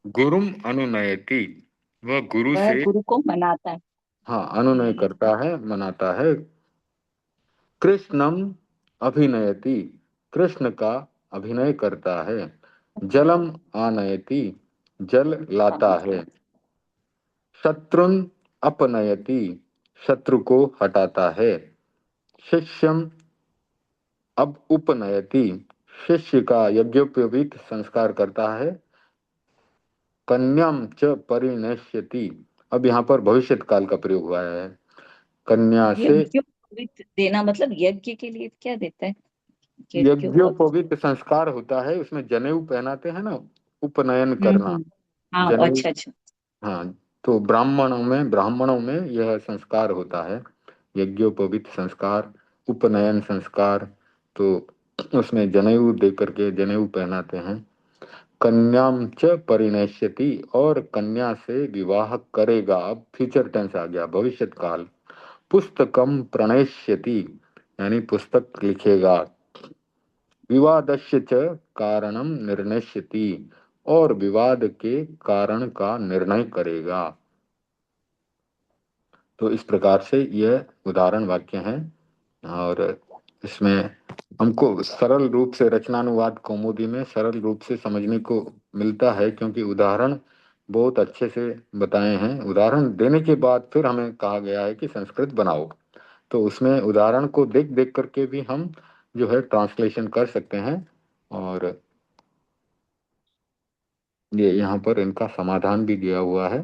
गुरुम अनुनयति, वह गुरु वह से, गुरु को मनाता है। हाँ अनुनय करता है, मनाता है। कृष्णम अभिनयति, कृष्ण का अभिनय करता है। जलम आनयति, जल लाता है। शत्रुन अपनयति, शत्रु को हटाता है। शिष्यम अब उपनयति, शिष्य का यज्ञोपवीत संस्कार करता है। कन्याम च परिणश्यति, अब यहाँ पर भविष्यत काल का प्रयोग हुआ है। कन्या से, यज्ञोपवीत देना मतलब यज्ञ के लिए क्या देता है? यज्ञोपवीत। यज्ञोपवीत संस्कार होता है, उसमें जनेऊ पहनाते हैं ना, उपनयन करना, हम्म। हाँ, जनेऊ। अच्छा अच्छा। हाँ, तो ब्राह्मणों में यह संस्कार होता है, यज्ञोपवीत संस्कार, उपनयन संस्कार। तो उसमें जनेऊ दे करके जनेऊ पहनाते हैं। कन्याम च परिणश्यति, और कन्या से विवाह करेगा। अब फ्यूचर टेंस आ गया, भविष्यत काल। पुस्तकम प्रणेष्यति, यानी पुस्तक लिखेगा। विवादस्य च कारणम निर्णयति, और विवाद के कारण का निर्णय करेगा। तो इस प्रकार से यह उदाहरण वाक्य हैं। और इसमें हमको सरल रूप से रचनानुवाद कौमुदी में सरल रूप से समझने को मिलता है, क्योंकि उदाहरण बहुत अच्छे से बताए हैं। उदाहरण देने के बाद फिर हमें कहा गया है कि संस्कृत बनाओ, तो उसमें उदाहरण को देख देख करके भी हम जो है ट्रांसलेशन कर सकते हैं। और ये यहाँ पर इनका समाधान भी दिया हुआ है।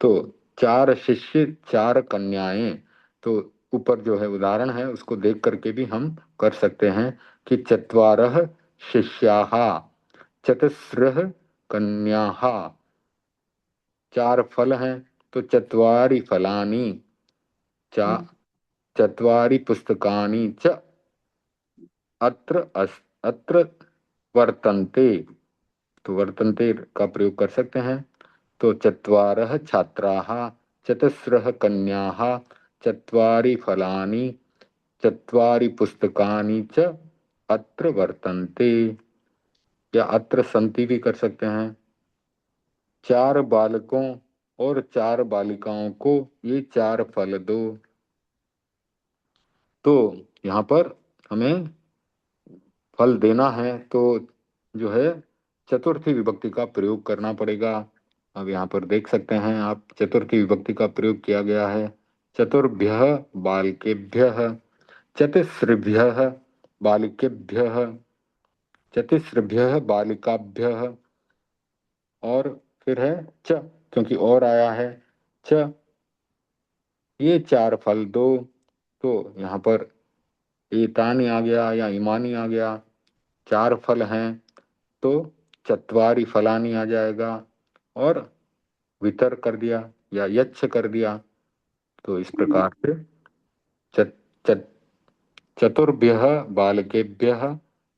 तो 4 शिष्य 4 कन्याएं, तो ऊपर जो है उदाहरण है उसको देख करके भी हम कर सकते हैं कि चत्वारः शिष्याः, चतस्रः कन्याः। 4 फल हैं, तो चत्वारि फलानि, चा चत्वारि पुस्तकानि च अत्र वर्तन्ते। तो वर्तन्ते का प्रयोग कर सकते हैं। तो चत्वारः छात्राः, चतस्रः कन्याः, चत्वारि फलानि, चत्वारि पुस्तकानि च अत्र वर्तन्ते, या अत्र सन्ति भी कर सकते हैं। 4 बालकों और 4 बालिकाओं को ये 4 फल दो। तो यहाँ पर हमें फल देना है, तो जो है चतुर्थी विभक्ति का प्रयोग करना पड़ेगा। अब यहाँ पर देख सकते हैं आप, चतुर्थी विभक्ति का प्रयोग किया गया है। चतुर्भ्यः बालकेभ्यः, चतुस्रभ्यः बालिकेभ्यः, चतुस्रभ्यः बालिकाभ्यः, और फिर है च, क्योंकि और आया है च, ये 4 फल दो। तो यहाँ पर एतानी आ गया या इमानी आ गया, 4 फल हैं तो चत्वारी फलानी आ जाएगा, और वितर कर दिया या यच्छ कर दिया। तो इस हम्म, प्रकार से चत, चत, चतुर्भ्यः बालकेभ्यः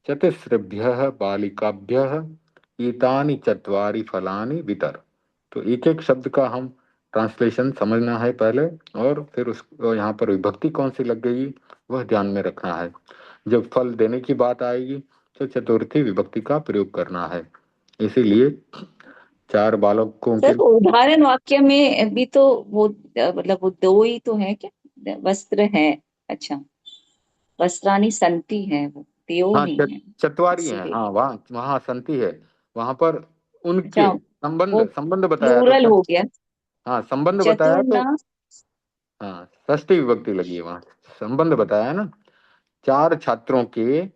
चतुस्रभ्यः बालिकाभ्यः एतानि चत्वारि फलानि वितर। तो एक एक शब्द का हम ट्रांसलेशन समझना है पहले, और फिर उस यहाँ पर विभक्ति कौन सी लग गई वह ध्यान में रखना है। जब फल देने की बात आएगी तो चतुर्थी विभक्ति का प्रयोग करना है। इसीलिए 4 बालकों के सर वो उदाहरण वाक्य में भी तो वो मतलब वो दो ही तो है क्या, वस्त्र है। अच्छा, वस्त्राणि संति है, वो त्यो हाँ नहीं है चतवारी है, इसीलिए। हाँ वहाँ वहाँ संति है, वहां पर अच्छा, उनके वो संबंध संबंध बताया तो प्लूरल हो गया। हाँ संबंध बताया तो, चतुर्ना। हाँ षष्ठी विभक्ति लगी है वहाँ, संबंध बताया ना। 4 छात्रों के,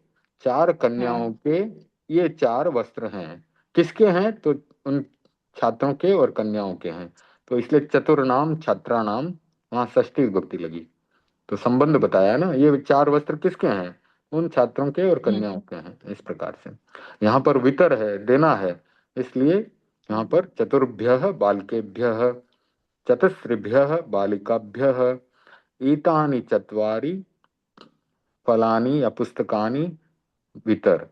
4 कन्याओं हाँ। के ये 4 वस्त्र हैं। किसके हैं? तो उन छात्रों के और कन्याओं के हैं। तो इसलिए चतुर नाम छात्रा नाम, वहाँ षष्ठी विभक्ति लगी। तो संबंध बताया ना, ये 4 वस्त्र किसके हैं? उन छात्रों के और हम्म। कन्याओं के हैं। इस प्रकार से यहाँ पर वितर है, देना है, इसलिए यहाँ हम्म। पर चतुर्भ्यः बालकेभ्यः चतुस्रिभ्यः बालिकाभ्यः एतानि चत्वारि फलानि या पुस्तकानि वितर।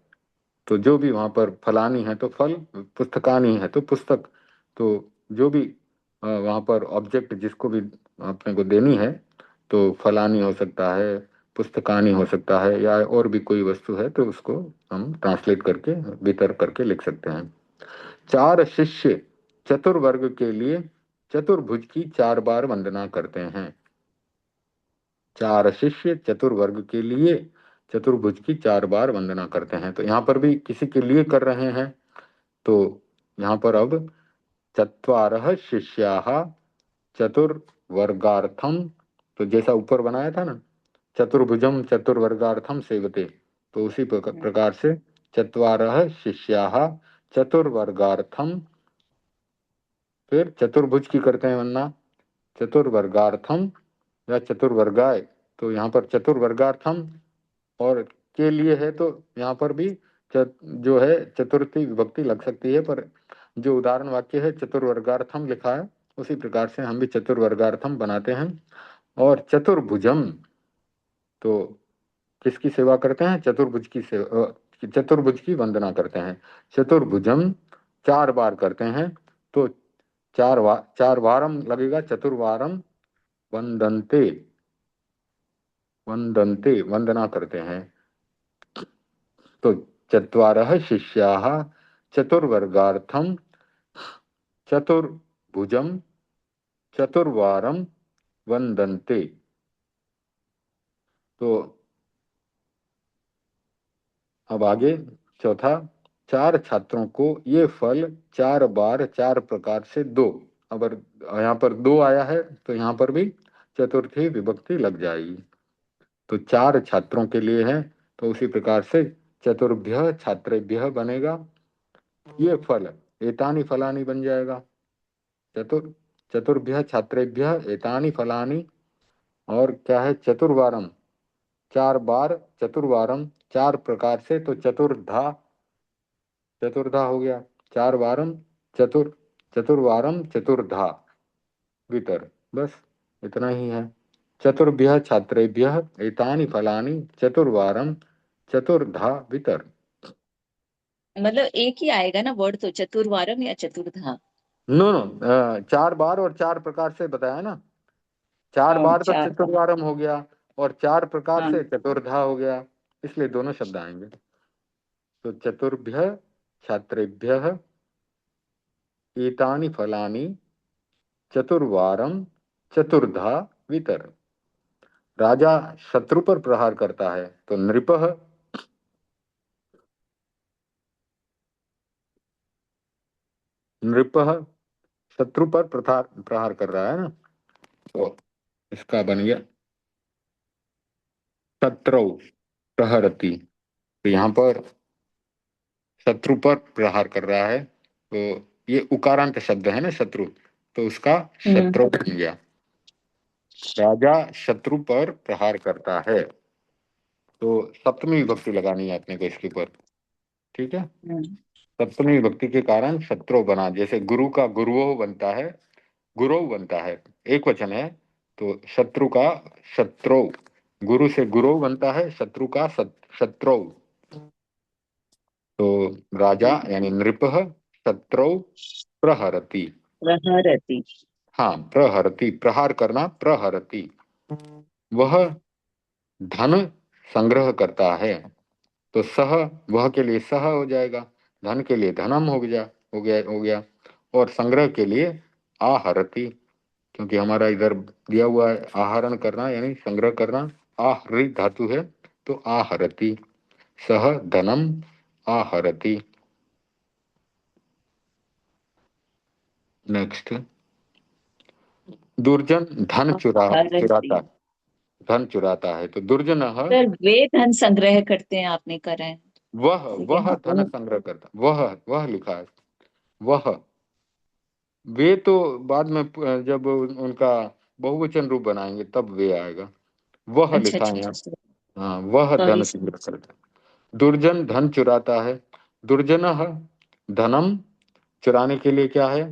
तो जो भी वहां पर फलानी है तो फल, पुस्तकानी है तो पुस्तक। तो जो भी वहां पर ऑब्जेक्ट जिसको भी अपने को देनी है, तो फलानी हो सकता है, पुस्तकानी हो सकता है, या और भी कोई वस्तु है तो उसको हम ट्रांसलेट करके वितर करके लिख सकते हैं। 4 शिष्य चतुर्वर्ग के लिए चतुर्भुज की 4 बार वंदना करते हैं। 4 शिष्य चतुर्वर्ग के लिए चतुर्भुज की 4 बार वंदना करते हैं। तो यहाँ पर भी किसी के लिए कर रहे हैं, तो यहाँ पर अब चत्वारः शिष्याः चतुर्वर्गार्थम, तो जैसा ऊपर बनाया था ना, चतुर्भुजम चतुर्वर्गार्थम सेवते, तो उसी हम्म। प्रकार से चत्वारः शिष्याः चतुर्वर्गार्थम, फिर चतुर्भुज की करते हैं वरना चतुर्वर्गार्थम या चतुर्वर्गाय। तो यहाँ पर चतुर्वर्गार्थम और के लिए है, तो यहाँ पर भी जो है चतुर्थी विभक्ति लग सकती है, पर जो उदाहरण वाक्य है चतुर्वर्गार्थम लिखा है, उसी प्रकार से हम भी चतुर्वर्गार्थम बनाते हैं। और चतुर्भुजम, तो किसकी सेवा करते हैं? चतुर्भुज की सेवा, चतुर्भुज की वंदना करते हैं। चतुर्भुजम 4 बार करते हैं, तो 4 वारम लगेगा, चतुर्वारम वंदनते, वंदनते वंदना करते हैं। तो चत्वारः शिष्याः चतुर्वर्गार्थम चतुर्भुजम चतुर्वारम वंदन्ते। तो अब आगे चौथा, 4 छात्रों को ये फल 4 बार 4 प्रकार से दो। अगर यहाँ पर 2 आया है तो यहाँ पर भी चतुर्थी विभक्ति लग जाएगी। तो 4 छात्रों के लिए है, तो उसी प्रकार से चतुर्भ्य छात्रेभ्य बनेगा। ये फल एतानी फलानी बन जाएगा। चतुर चतुर्भ्य छात्रेभ्य एतानि फलानि, और क्या है? चतुर्वारम 4 बार, चतुर्वारम 4 प्रकार से, तो चतुर्धा, चतुर्धा हो गया। 4 वारम चतुर, चतुर्वारम चतुर्धा वितर, बस इतना ही है। चतुर्भ्य छात्रेभ्य एतानि फलानि चतुर्वारम चतुर्धा वितर। मतलब एक ही आएगा ना वर्ड, तो चतुर्वारम या चतुर्धा। नो नो, 4 बार और 4 प्रकार से बताया ना। 4 हाँ, बार तो चार बार। चतुर्वारम हो गया, और 4 प्रकार हाँ। से चतुर्धा हो गया, इसलिए दोनों शब्द आएंगे। तो चतुर्भ्य छात्रेभ्य एतानि फलानि चतुर्वारम चतुर्धा वितर। राजा शत्रु पर प्रहार करता है, तो नृपः, नृपः शत्रु पर प्रहार प्रहार कर रहा है ना, तो इसका बन गया शत्रौ प्रहरति। तो यहाँ पर शत्रु पर प्रहार कर रहा है, तो ये उकारांत शब्द है ना शत्रु, तो उसका हम्म। शत्रु बन गया। राजा शत्रु पर प्रहार करता है। तो सप्तमी विभक्ति लगानी है अपने को इसके ऊपर। ठीक है। सप्तमी विभक्ति के कारण शत्रु बना, जैसे गुरु का गुरुओ बनता है, गुरु बनता है, एक वचन है। तो शत्रु का शत्रु, गुरु से गुरु बनता है, शत्रु का शत्रु। तो राजा यानी नृपः शत्रु प्रहरति। प्रहरति। हाँ, प्रहरति, प्रहार करना, प्रहरति। वह धन संग्रह करता है। तो सह, वह के लिए सह हो जाएगा, धन के लिए धनम हो गया, हो गया। और संग्रह के लिए आहरति, क्योंकि हमारा इधर दिया हुआ है आहरण करना यानी संग्रह करना, आहृ धातु है, तो आहरति, सह धनम आहरति। नेक्स्ट, दुर्जन धन हरति। चुराता, धन चुराता है। तो दुर्जन सर वे धन संग्रह करते हैं, आपने करा है। वह, यहाँ धन वो संग्रह करता, वह लिखा है, वह। वे तो बाद में जब उनका बहुवचन रूप बनाएंगे तब वे आएगा, वह अच्छा लिखा अच्छा है अच्छा यहाँ। सर। हाँ, वह सॉरी धन सर। संग्रह करता है। दुर्जन धन चुराता है। दुर्जन धनम, चुराने के लिए क्या है,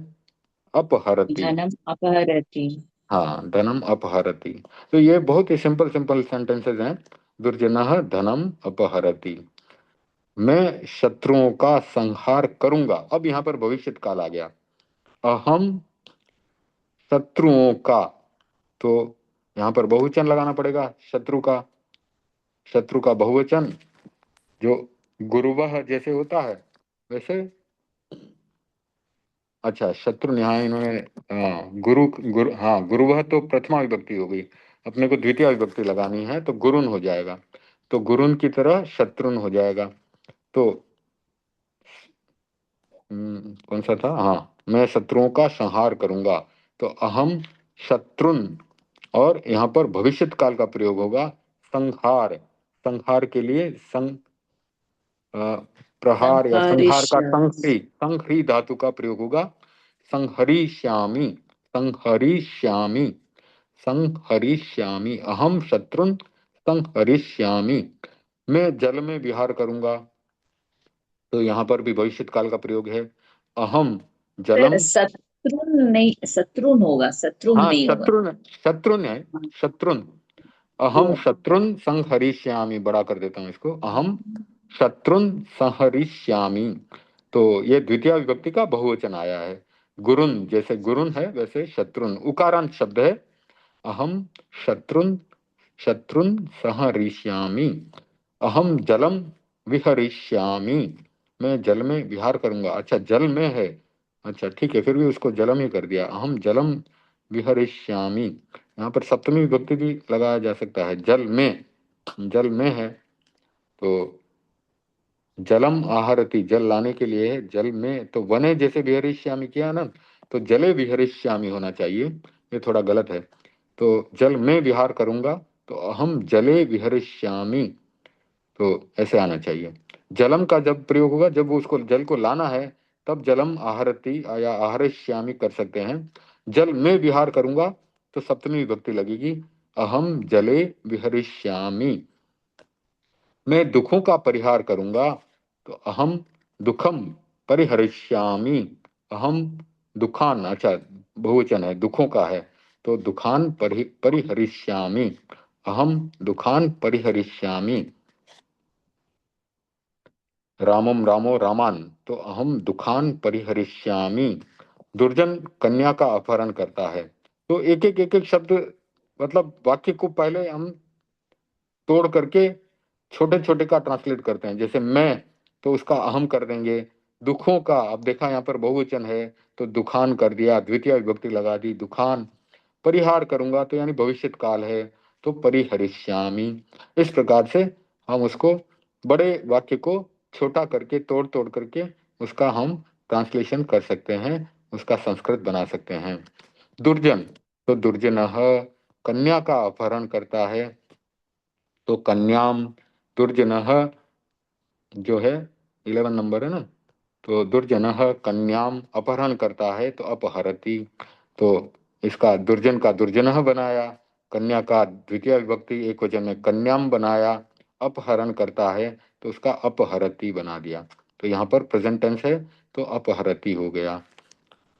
अपहरति। धनम अपहरति। हाँ, धनम अपहरति। तो ये बहुत ही सिंपल सिंपल सेंटेंसेस हैं। दुर्जन धनम अपहरति, मैं शत्रुओं का संहार करूंगा। अब यहाँ पर भविष्य काल आ गया, अहम शत्रुओं का। तो यहाँ पर बहुवचन लगाना पड़ेगा शत्रु का, शत्रु का बहुवचन, जो गुरुवह जैसे होता है वैसे। अच्छा, शत्रु यहाँ इन्होंने, हाँ, गुरु, हाँ, गुरुवह तो प्रथमा विभक्ति हो गई, अपने को द्वितीय विभक्ति लगानी है, तो गुरुन हो जाएगा। तो गुरुन की तरह शत्रुन हो जाएगा। तो कौन सा था, हाँ, मैं शत्रुओं का संहार करूंगा। तो अहम शत्रुन, और यहाँ पर भविष्य काल का प्रयोग होगा संहार। संहार के लिए प्रहार या संहार का संहरिष्यामि। संहरी, संहरी धातु का प्रयोग होगा, संहरिष्यामि, संहरिष्यामि, संहरिष्यामि, अहम शत्रुन संहरिष्यामि। मैं जल में विहार करूंगा। तो यहाँ पर भी भविष्य काल का प्रयोग है, अहम सर जलम। शत्रुन नहीं, शत्रुन होगा, शत्रुन हाँ, नहीं होगा। शत्रुन, शत्रुन है, हाँ, शत्रुन। अहम तो शत्रुन संहरिष्यामि, बड़ा कर देता हूँ इसको, अहम शत्रुन संहरिष्यामि। तो ये द्वितीय विभक्ति का बहुवचन आया है। गुरुन, जैसे गुरुन है वैसे शत्रुन, उकारांत शब्द है। अहम शत्रुन, शत्रुन संहरिष्यामि, अहम जलम विहरिष्यामि, मैं जल में विहार करूंगा। अच्छा, जल में है, अच्छा ठीक है, फिर भी उसको जलम ही कर दिया, अहम जलम विहरिष्यामि। यहाँ पर सप्तमी विभक्ति भी लगाया जा सकता है, जल में, जल में है। तो जलम आहरति, जल लाने के लिए है, जल में। तो वने जैसे विहरिष्यामि किया ना, तो जले विहरिष्यामि होना चाहिए, ये थोड़ा गलत है। तो जल में विहार करूंगा, तो अहम जले विहरिष्यामि, तो ऐसे आना चाहिए। जलम का जब प्रयोग होगा, जब वो उसको जल को लाना है, तब जलम आहरति या आहरिष्यामि कर सकते हैं। जल में विहार करूंगा तो सप्तमी विभक्ति लगेगी, अहम जले विहरिष्यामि। मैं दुखों का परिहार करूंगा, तो अहम दुखम परिहरिष्यामि, अहम दुखान, अच्छा बहुवचन है, दुखों का है, तो दुखान परिहरिष्यामि, अहम दुखान परिहरिष्यामि। रामम रामो रामान, तो अहम दुखान परिहरिष्यामि। दुर्जन कन्या का अपहरण करता है। तो एक एक शब्द, मतलब वाक्य को पहले हम तोड़ करके छोटे छोटे का ट्रांसलेट करते हैं। जैसे मैं, तो उसका अहम कर देंगे। दुखों का, अब देखा यहाँ पर बहुवचन है, तो दुखान कर दिया, द्वितीय विभक्ति लगा दी, दुखान। परिहार करूंगा तो यानी भविष्य काल है, तो परिहरिष्यामि। इस प्रकार से हम उसको, बड़े वाक्य को छोटा करके, तोड़ तोड़ करके उसका हम ट्रांसलेशन कर सकते हैं, उसका संस्कृत बना सकते हैं। दुर्जन, तो दुर्जनः कन्या का अपहरण करता है, तो कन्याम। दुर्जनः जो है 11 नंबर है ना, तो दुर्जनः कन्याम अपहरण करता है, तो अपहरति। तो इसका दुर्जन का दुर्जनः बनाया, कन्या का द्वितीय विभक्ति एक वचन में कन्याम बनाया, अपहरण करता है तो उसका अपहरती बना दिया। तो यहाँ पर प्रेजेंट टेंस है तो अपहरती हो गया।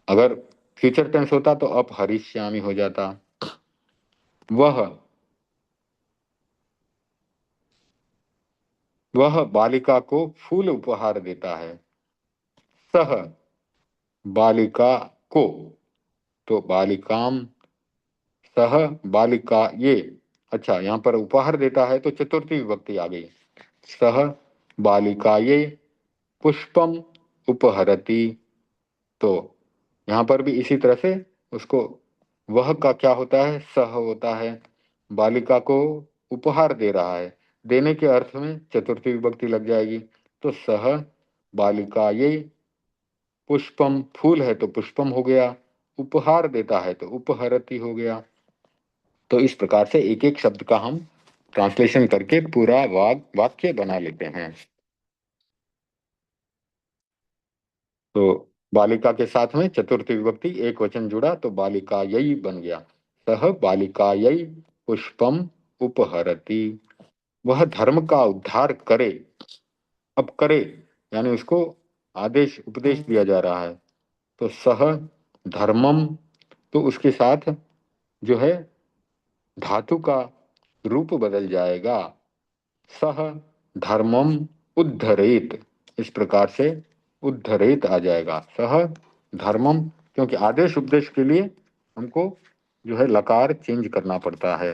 अगर फ्यूचर टेंस होता तो अपहरिष्यामि हो जाता। वह बालिका को फूल उपहार देता है। सह बालिका को, तो बालिकाम सह बालिका ये, अच्छा यहाँ पर उपहार देता है तो चतुर्थी विभक्ति आ गई। सह बालिका ये पुष्पम उपहरति, तो यहाँ पर भी इसी तरह से उसको वह का क्या होता है, सह होता है, बालिका को उपहार दे रहा है, देने के अर्थ में चतुर्थी विभक्ति लग जाएगी। तो सह बालिका ये पुष्पम, फूल है तो पुष्पम हो गया, उपहार देता है तो उपहरति हो गया। तो इस प्रकार से एक एक शब्द का हम ट्रांसलेशन करके पूरा वाक्य बना लेते हैं। तो बालिका के साथ में चतुर्थी विभक्ति एक वचन जुड़ा तो बालिका यही बन गया। सह बालिका यही पुष्पम उपहरति। वह धर्म का उद्धार करे, अब करे यानी उसको आदेश उपदेश दिया जा रहा है। तो सह धर्मम, तो उसके साथ जो है धातु का रूप बदल जाएगा। सह धर्मम उद्धरेत, इस प्रकार से उद्धरेत आ जाएगा। सह धर्मम, क्योंकि आदेश उपदेश के लिए हमको जो है लकार चेंज करना पड़ता है।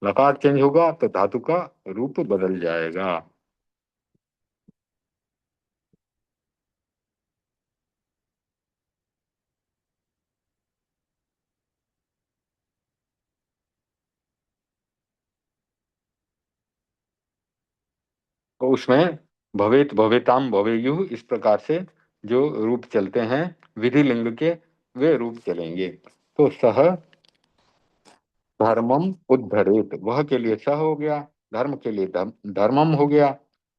लकार चेंज होगा तो धातु का रूप बदल जाएगा। तो उसमें भवेत भवेताम भवेयु इस प्रकार से जो रूप चलते हैं विधि लिंग के, वे रूप चलेंगे। तो सह धर्मम उद्धरेत, वह के लिए सह हो गया, धर्म के लिए धर्मम हो गया,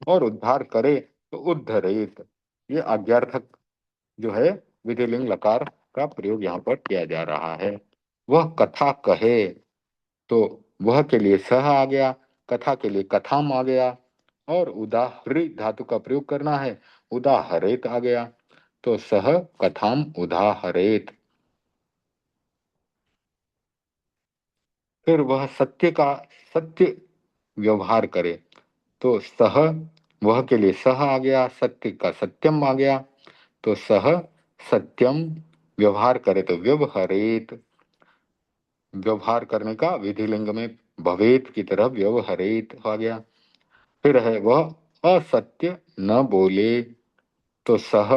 और उद्धार करे तो उद्धरेत, ये आज्ञार्थक जो है विधिलिंग लकार का प्रयोग यहाँ पर किया जा रहा है। वह कथा कहे, तो वह के लिए सह आ गया, कथा के लिए कथाम आ गया, और उदाहरी धातु का प्रयोग करना है, उदाहरेत आ गया। तो सह कथाम उदाहरेत। फिर वह सत्य व्यवहार करे, तो सह वह के लिए सह आ गया, सत्य का सत्यम आ गया। तो सह सत्यम व्यवहार करे तो व्यवहरेत, व्यवहार करने का विधिलिंग में भवेत की तरह व्यवहरेत आ गया। फिर है वह असत्य न बोले, तो सह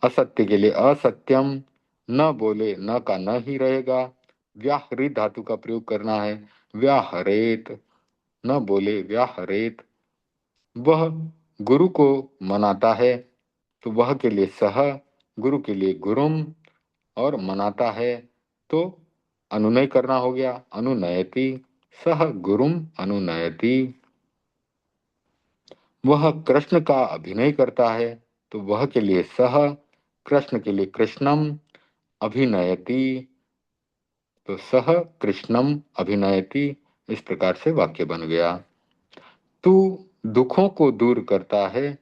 असत्य के लिए असत्यम, न बोले न का न ही रहेगा, व्याहृत धातु का प्रयोग करना है, व्याहरेत, न बोले व्याहरेत। वह गुरु को मनाता है, तो वह के लिए सह, गुरु के लिए गुरुम, और मनाता है तो अनुनय करना हो गया, अनुनयति, सह गुरुम अनुनयति। वह कृष्ण का अभिनय करता है, तो वह के लिए सह, कृष्ण के लिए कृष्णम, अभिनयति, तो सह कृष्णम अभिनयति। इस प्रकार से वाक्य बन गया। तू दुखों को दूर करता है,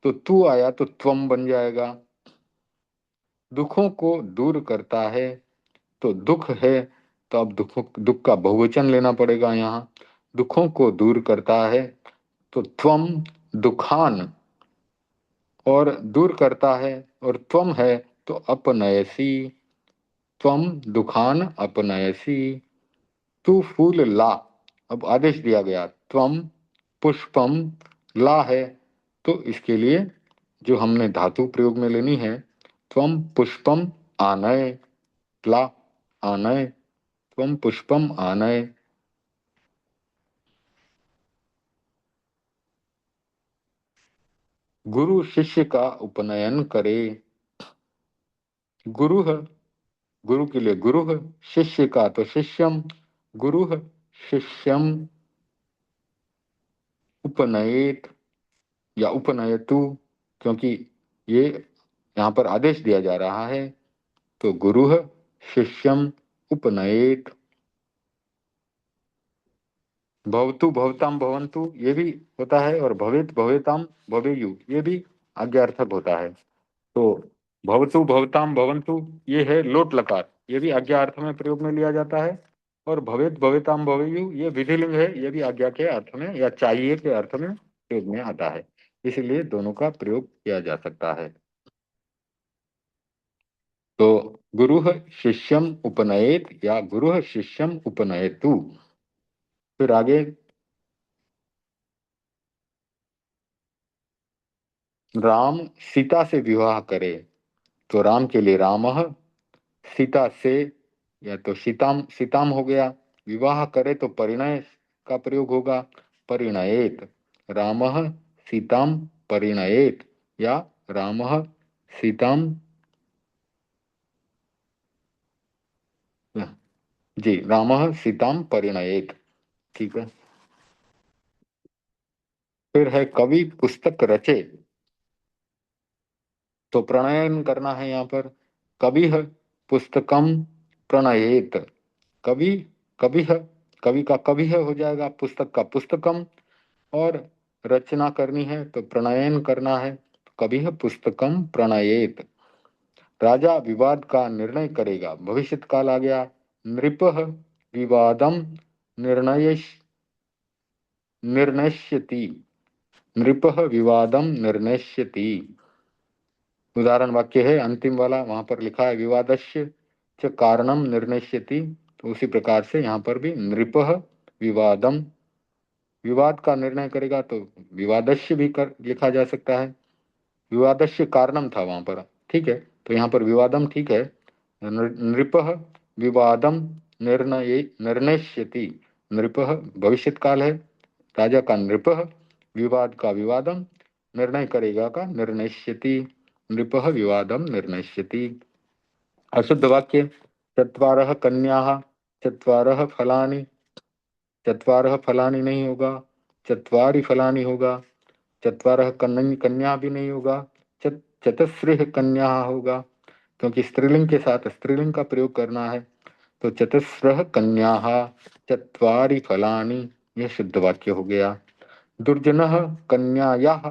तो तू आया तो त्वम बन जाएगा। दुखों को दूर करता है, तो दुख है तो अब दुख का बहुवचन लेना पड़ेगा यहाँ। दुखों को दूर करता है तो त्वम दुखान, और दूर करता है और त्वम है तो अपनयसी, त्वम दुखान अपनयसी। तू फूल ला, अब आदेश दिया गया, त्वम पुष्पम ला है, तो इसके लिए जो हमने धातु प्रयोग में लेनी है, त्वम पुष्पम आनय, ला आनय, त्वम पुष्पम आनय। गुरु शिष्य का उपनयन करे, गुरु है, गुरु के लिए गुरु है, शिष्य का तो शिष्यम, गुरु है, शिष्यम उपनयेत या उपनयतु, क्योंकि ये यहाँ पर आदेश दिया जा रहा है। तो गुरु शिष्यम उपनयेत। भवतु भवताम भवन्तु ये भी होता है, और भवेत भवेताम भवेयु ये भी आज्ञार्थक होता है। तो भवतु भवताम भवन्तु ये है लोट लकार, ये भी आज्ञा अर्थ में प्रयोग में लिया जाता है। और भवेत भवेताम भवेयु ये विधिलिंग है, ये भी आज्ञा के अर्थ में या चाहिए के अर्थ में प्रयोग में आता है। इसलिए दोनों का प्रयोग किया जा सकता है। तो गुरुः शिष्यम उपनयेत या गुरुः शिष्यम उपनयेतु। फिर आगे, राम सीता से विवाह करे, तो राम के लिए रामः, सीता से या तो सीताम सीताम हो गया, विवाह करे तो परिणय का प्रयोग होगा, परिणयेत। रामः सीताम परिणयेत या रामः सीताम, जी रामः सीताम परिणयेत। ठीक है। फिर है कवि पुस्तक रचे, तो प्रणयन करना है यहाँ पर। कवि पुस्तकम प्रणयेत, कवि कवि है, कवि का कवि है हो जाएगा, पुस्तक का पुस्तकम, और रचना करनी है तो प्रणयन करना है, कवि है पुस्तकम प्रणयेत। राजा विवाद का निर्णय करेगा, भविष्य काल आ गया। नृपः विवादम निर्णय निर्णयति, नृपः विवादम निर्णयति। उदाहरण वाक्य है अंतिम वाला, वहां पर लिखा है विवादस्य च कारणम निर्णयति, तो उसी प्रकार से यहाँ पर भी नृपः विवादम, विवाद का निर्णय करेगा तो विवादस्य भी कर लिखा जा सकता है। विवादस्य कारणम था वहां पर, ठीक है, तो यहाँ पर विवादम ठीक है। नृपः विवादम निर्णयति, नृपः भविष्य काल है, राजा का नृपः, विवाद का विवादम, निर्णय करेगा का निर्णयति, नृपः विवादम निर्णयति। अशुद्ध वाक्य, चत्वारः कन्याः चत्वारः फलानि, चत्वारः फलानि नहीं होगा, चत्वारि फलानि होगा। चत्वारः कन्या भी नहीं होगा, चतस्रः कन्या होगा, क्योंकि स्त्रीलिंग के साथ स्त्रीलिंग का प्रयोग करना है। तो चतस्रः कन्याः चत्वारि फलानि, यह शुद्ध वाक्य हो गया। दुर्जनः कन्यायाः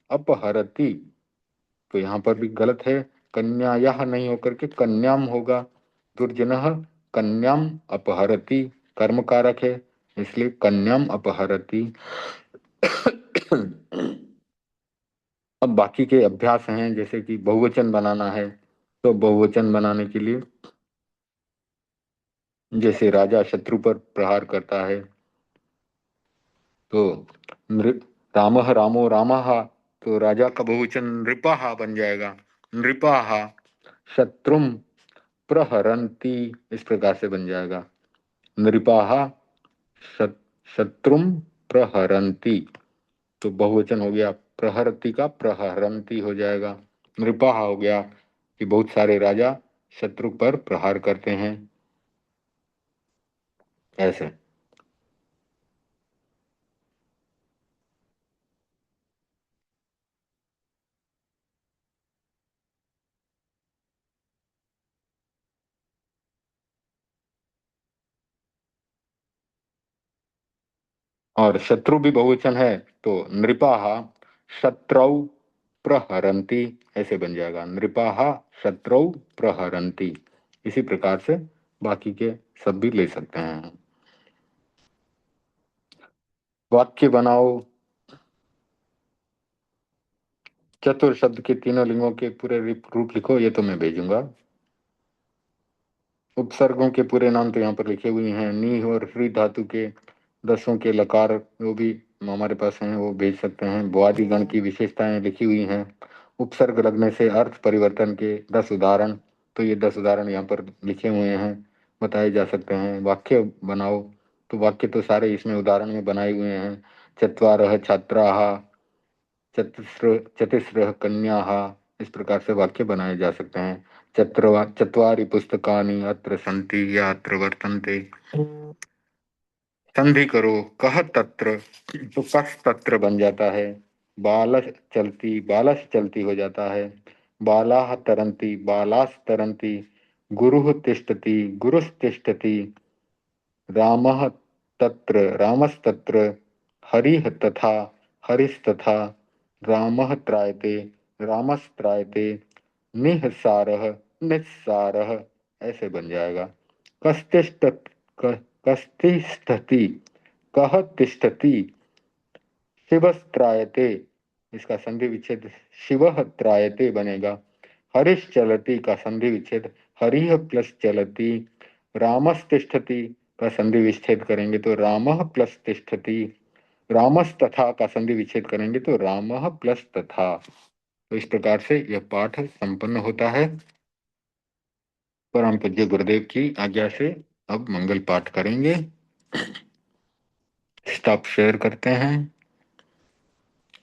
अपहरति, तो यहाँ पर भी गलत है, कन्यायाः नहीं होकर के कन्याम होगा। दुर्जनः कन्याम अपहरति, कर्म कारक है, इसलिए कन्याम अपहरति। अब बाकी के अभ्यास हैं, जैसे कि बहुवचन बनाना है, तो बहुवचन बनाने के लिए जैसे राजा शत्रु पर प्रहार करता है, तो नृ रामः रामो रामः, तो राजा का बहुवचन नृपाः बन जाएगा। नृपाः शत्रुम प्रहरन्ति, इस प्रकार से बन जाएगा। नृपाः शत्रुम प्रहरन्ति, तो बहुवचन हो गया, प्रहरती का प्रहरंती हो जाएगा। नृपाः हो गया कि बहुत सारे राजा शत्रु पर प्रहार करते हैं, ऐसे। और शत्रु भी बहुवचन है, तो नृपाः शत्रौ प्रहरन्ति, ऐसे बन जाएगा, नृपाः शत्रौ प्रहरन्ति। इसी प्रकार से बाकी के सब भी ले सकते हैं। वाक्य बनाओ, चतुर शब्द के तीनों लिंगों के पूरे रूप लिखो, ये तो मैं भेजूंगा। उपसर्गों के पूरे नाम तो यहाँ पर लिखे हुए हैं, नी और ह्री धातु के दसों के लकार वो भी हमारे पास हैं, वो भेज सकते हैं। बुआदी गण की विशेषताएं लिखी हुई हैं। उपसर्ग लगने से अर्थ परिवर्तन के 10 उदाहरण, तो ये 10 उदाहरण यहाँ पर लिखे हुए हैं, बताए जा सकते हैं। वाक्य बनाओ, तो वाक्य तो सारे इसमें उदाहरण में बनाए हुए हैं। चत्वारः छात्राः चतुस्रः कन्याः, इस प्रकार से वाक्य बनाए जा सकते हैं। चत्वारि पुस्तकानि अत्र सन्ति या अत्र वर्तन्ते। संधि करो, कह तत्र, तो कस तत्र बन जाता है। बालस चलती हो जाता है। बालाः तरन्ति, बालास् तरन्ति। गुरुः तिष्ठति, गुरुस् तिष्ठति। रामः तत्र रामस्तत्र हरिः तथा हरिस्तथा रामः त्रायते रामस्त्रायते निःसारः निस्सारः, ऐसे बन जाएगा। कस्तिष्ठ कस्तिष्ठति कह तिष्ठति शिवस्त्रायते, इसका संधि विच्छेद शिवः त्रायते बनेगा। हरिश्चलति का संधि विच्छेद हरिः प्लस चलति। रामस्तिष्ठति का संधि विच्छेद करेंगे तो रामः प्लस तिष्ठति। रामस्तथा का संधि विच्छेद करेंगे तो रामः प्लस तथा। तो इस प्रकार से यह पाठ संपन्न होता है। परम पूज्य गुरुदेव की आज्ञा से अब मंगल पाठ करेंगे। स्टॉप शेयर करते हैं।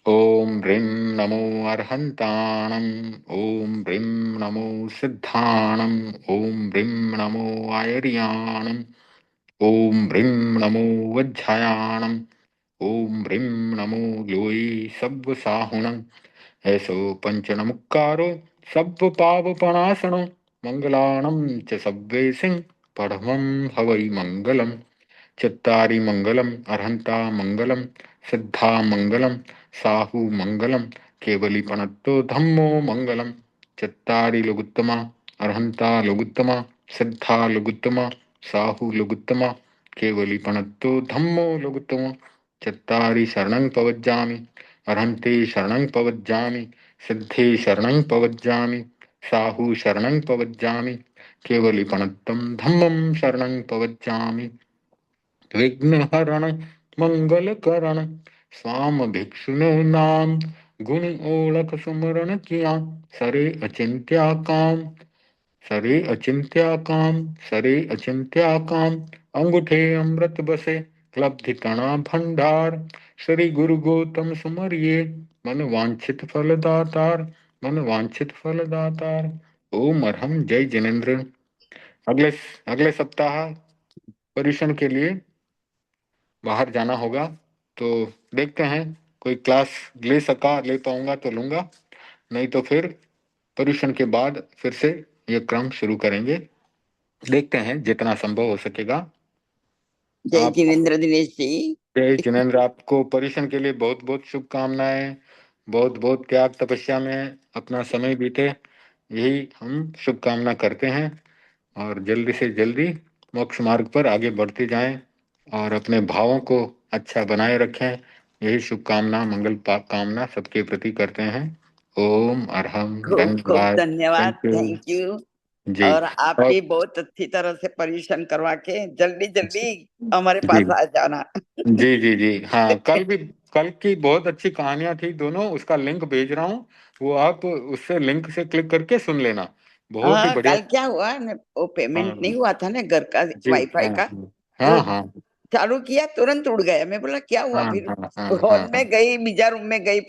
ओम ह्रीं नमो अर्हन्ताणम्, ओम ह्रीं नमो सिद्धाणम्, ओम ह्रीं नमो आयर्याणम्, ओम ह्रीं नमो वज्झायाणम्, ओम ह्रीं नमो लोई सब्ब साहुणम्। ऐसो पंचनमुक्कारो सब्ब पावपणासनो मंगलाणं च सब्बेसिं पढ़मं हवै मंगलम्। चित्तारि मंगलम अरहंता मंगलम सिद्धा मंगलम साहु मंगलम केवली पणत्तो धम्मो मंगलम। चित्तारि लुगुत्तमा अरहंता लुगुत्तमा सिद्धा लुगुत्तमा साहु लुगुत्तमा केवली पणत्तो धम्मो लुगुत्तमा। चित्तारि शरणं पवज्जामि अरहन्ते शरणं पवज्जामि सिद्धे शरणं पवज्जामि साहु शरणं पवज्जामि केवली पणत्तं धम्मं शरणं पवज्जामि। विघ्नहरण मंगलकरण स्वाम भिक्षुनो नाम गुण ओळख सुमरण किया सरे अचिंत्या काम सरे अचिंत्या काम सरे अचिंत्या काम अंगूठे अमृत बसे लब्धि कणा भंडार श्री गुरु गौतम सुमरिये मन वांछित फल दातार मन वांछित फल दातार। ओम अरहम जय जिनेन्द्र। अगले अगले सप्ताह पर्यूषण के लिए बाहर जाना होगा तो देखते हैं, कोई क्लास ले सका ले पाऊंगा तो लूंगा, नहीं तो फिर पर्यूषण के बाद फिर से ये क्रम शुरू करेंगे। देखते हैं जितना संभव हो सकेगा। जय आप जिनेन्द्र दिनेश जी। जय जिनेन्द्र, आपको पर्यूषण के लिए बहुत बहुत शुभकामनाएं। बहुत बहुत त्याग तपस्या में अपना समय बीते, यही हम शुभकामना करते हैं। और जल्दी से जल्दी मोक्ष मार्ग पर आगे बढ़ते जाएं और अपने भावों को अच्छा बनाए रखें, यही शुभकामना मंगल कामना सबके प्रति करते हैं। ओम अरहम, खूब खूब धन्यवाद। धन्यवाद, थैंक यू थैंक यू। जी। और आप और भी बहुत अच्छी तरह से पर्यूषण करवा के जल्दी जल्दी हमारे जी पास आ जाना। जी जी जी हाँ, कल की बहुत अच्छी कहानियां थी दोनों, उसका लिंक भेज रहा हूँ, वो आप उससे लिंक से क्लिक करके सुन लेना, बहुत ही हाँ, बढ़िया। कल क्या हुआ वो पेमेंट नहीं हाँ हुआ था ना घर का जी वाईफाई हाँ का। तो हाँ हाँ चालू किया तुरंत उड़ गया। मैं बोला क्या हुआ, हाँ फिर हाँ हाँ हाँ हॉल हाँ। में गई, बीजा रूम में गई,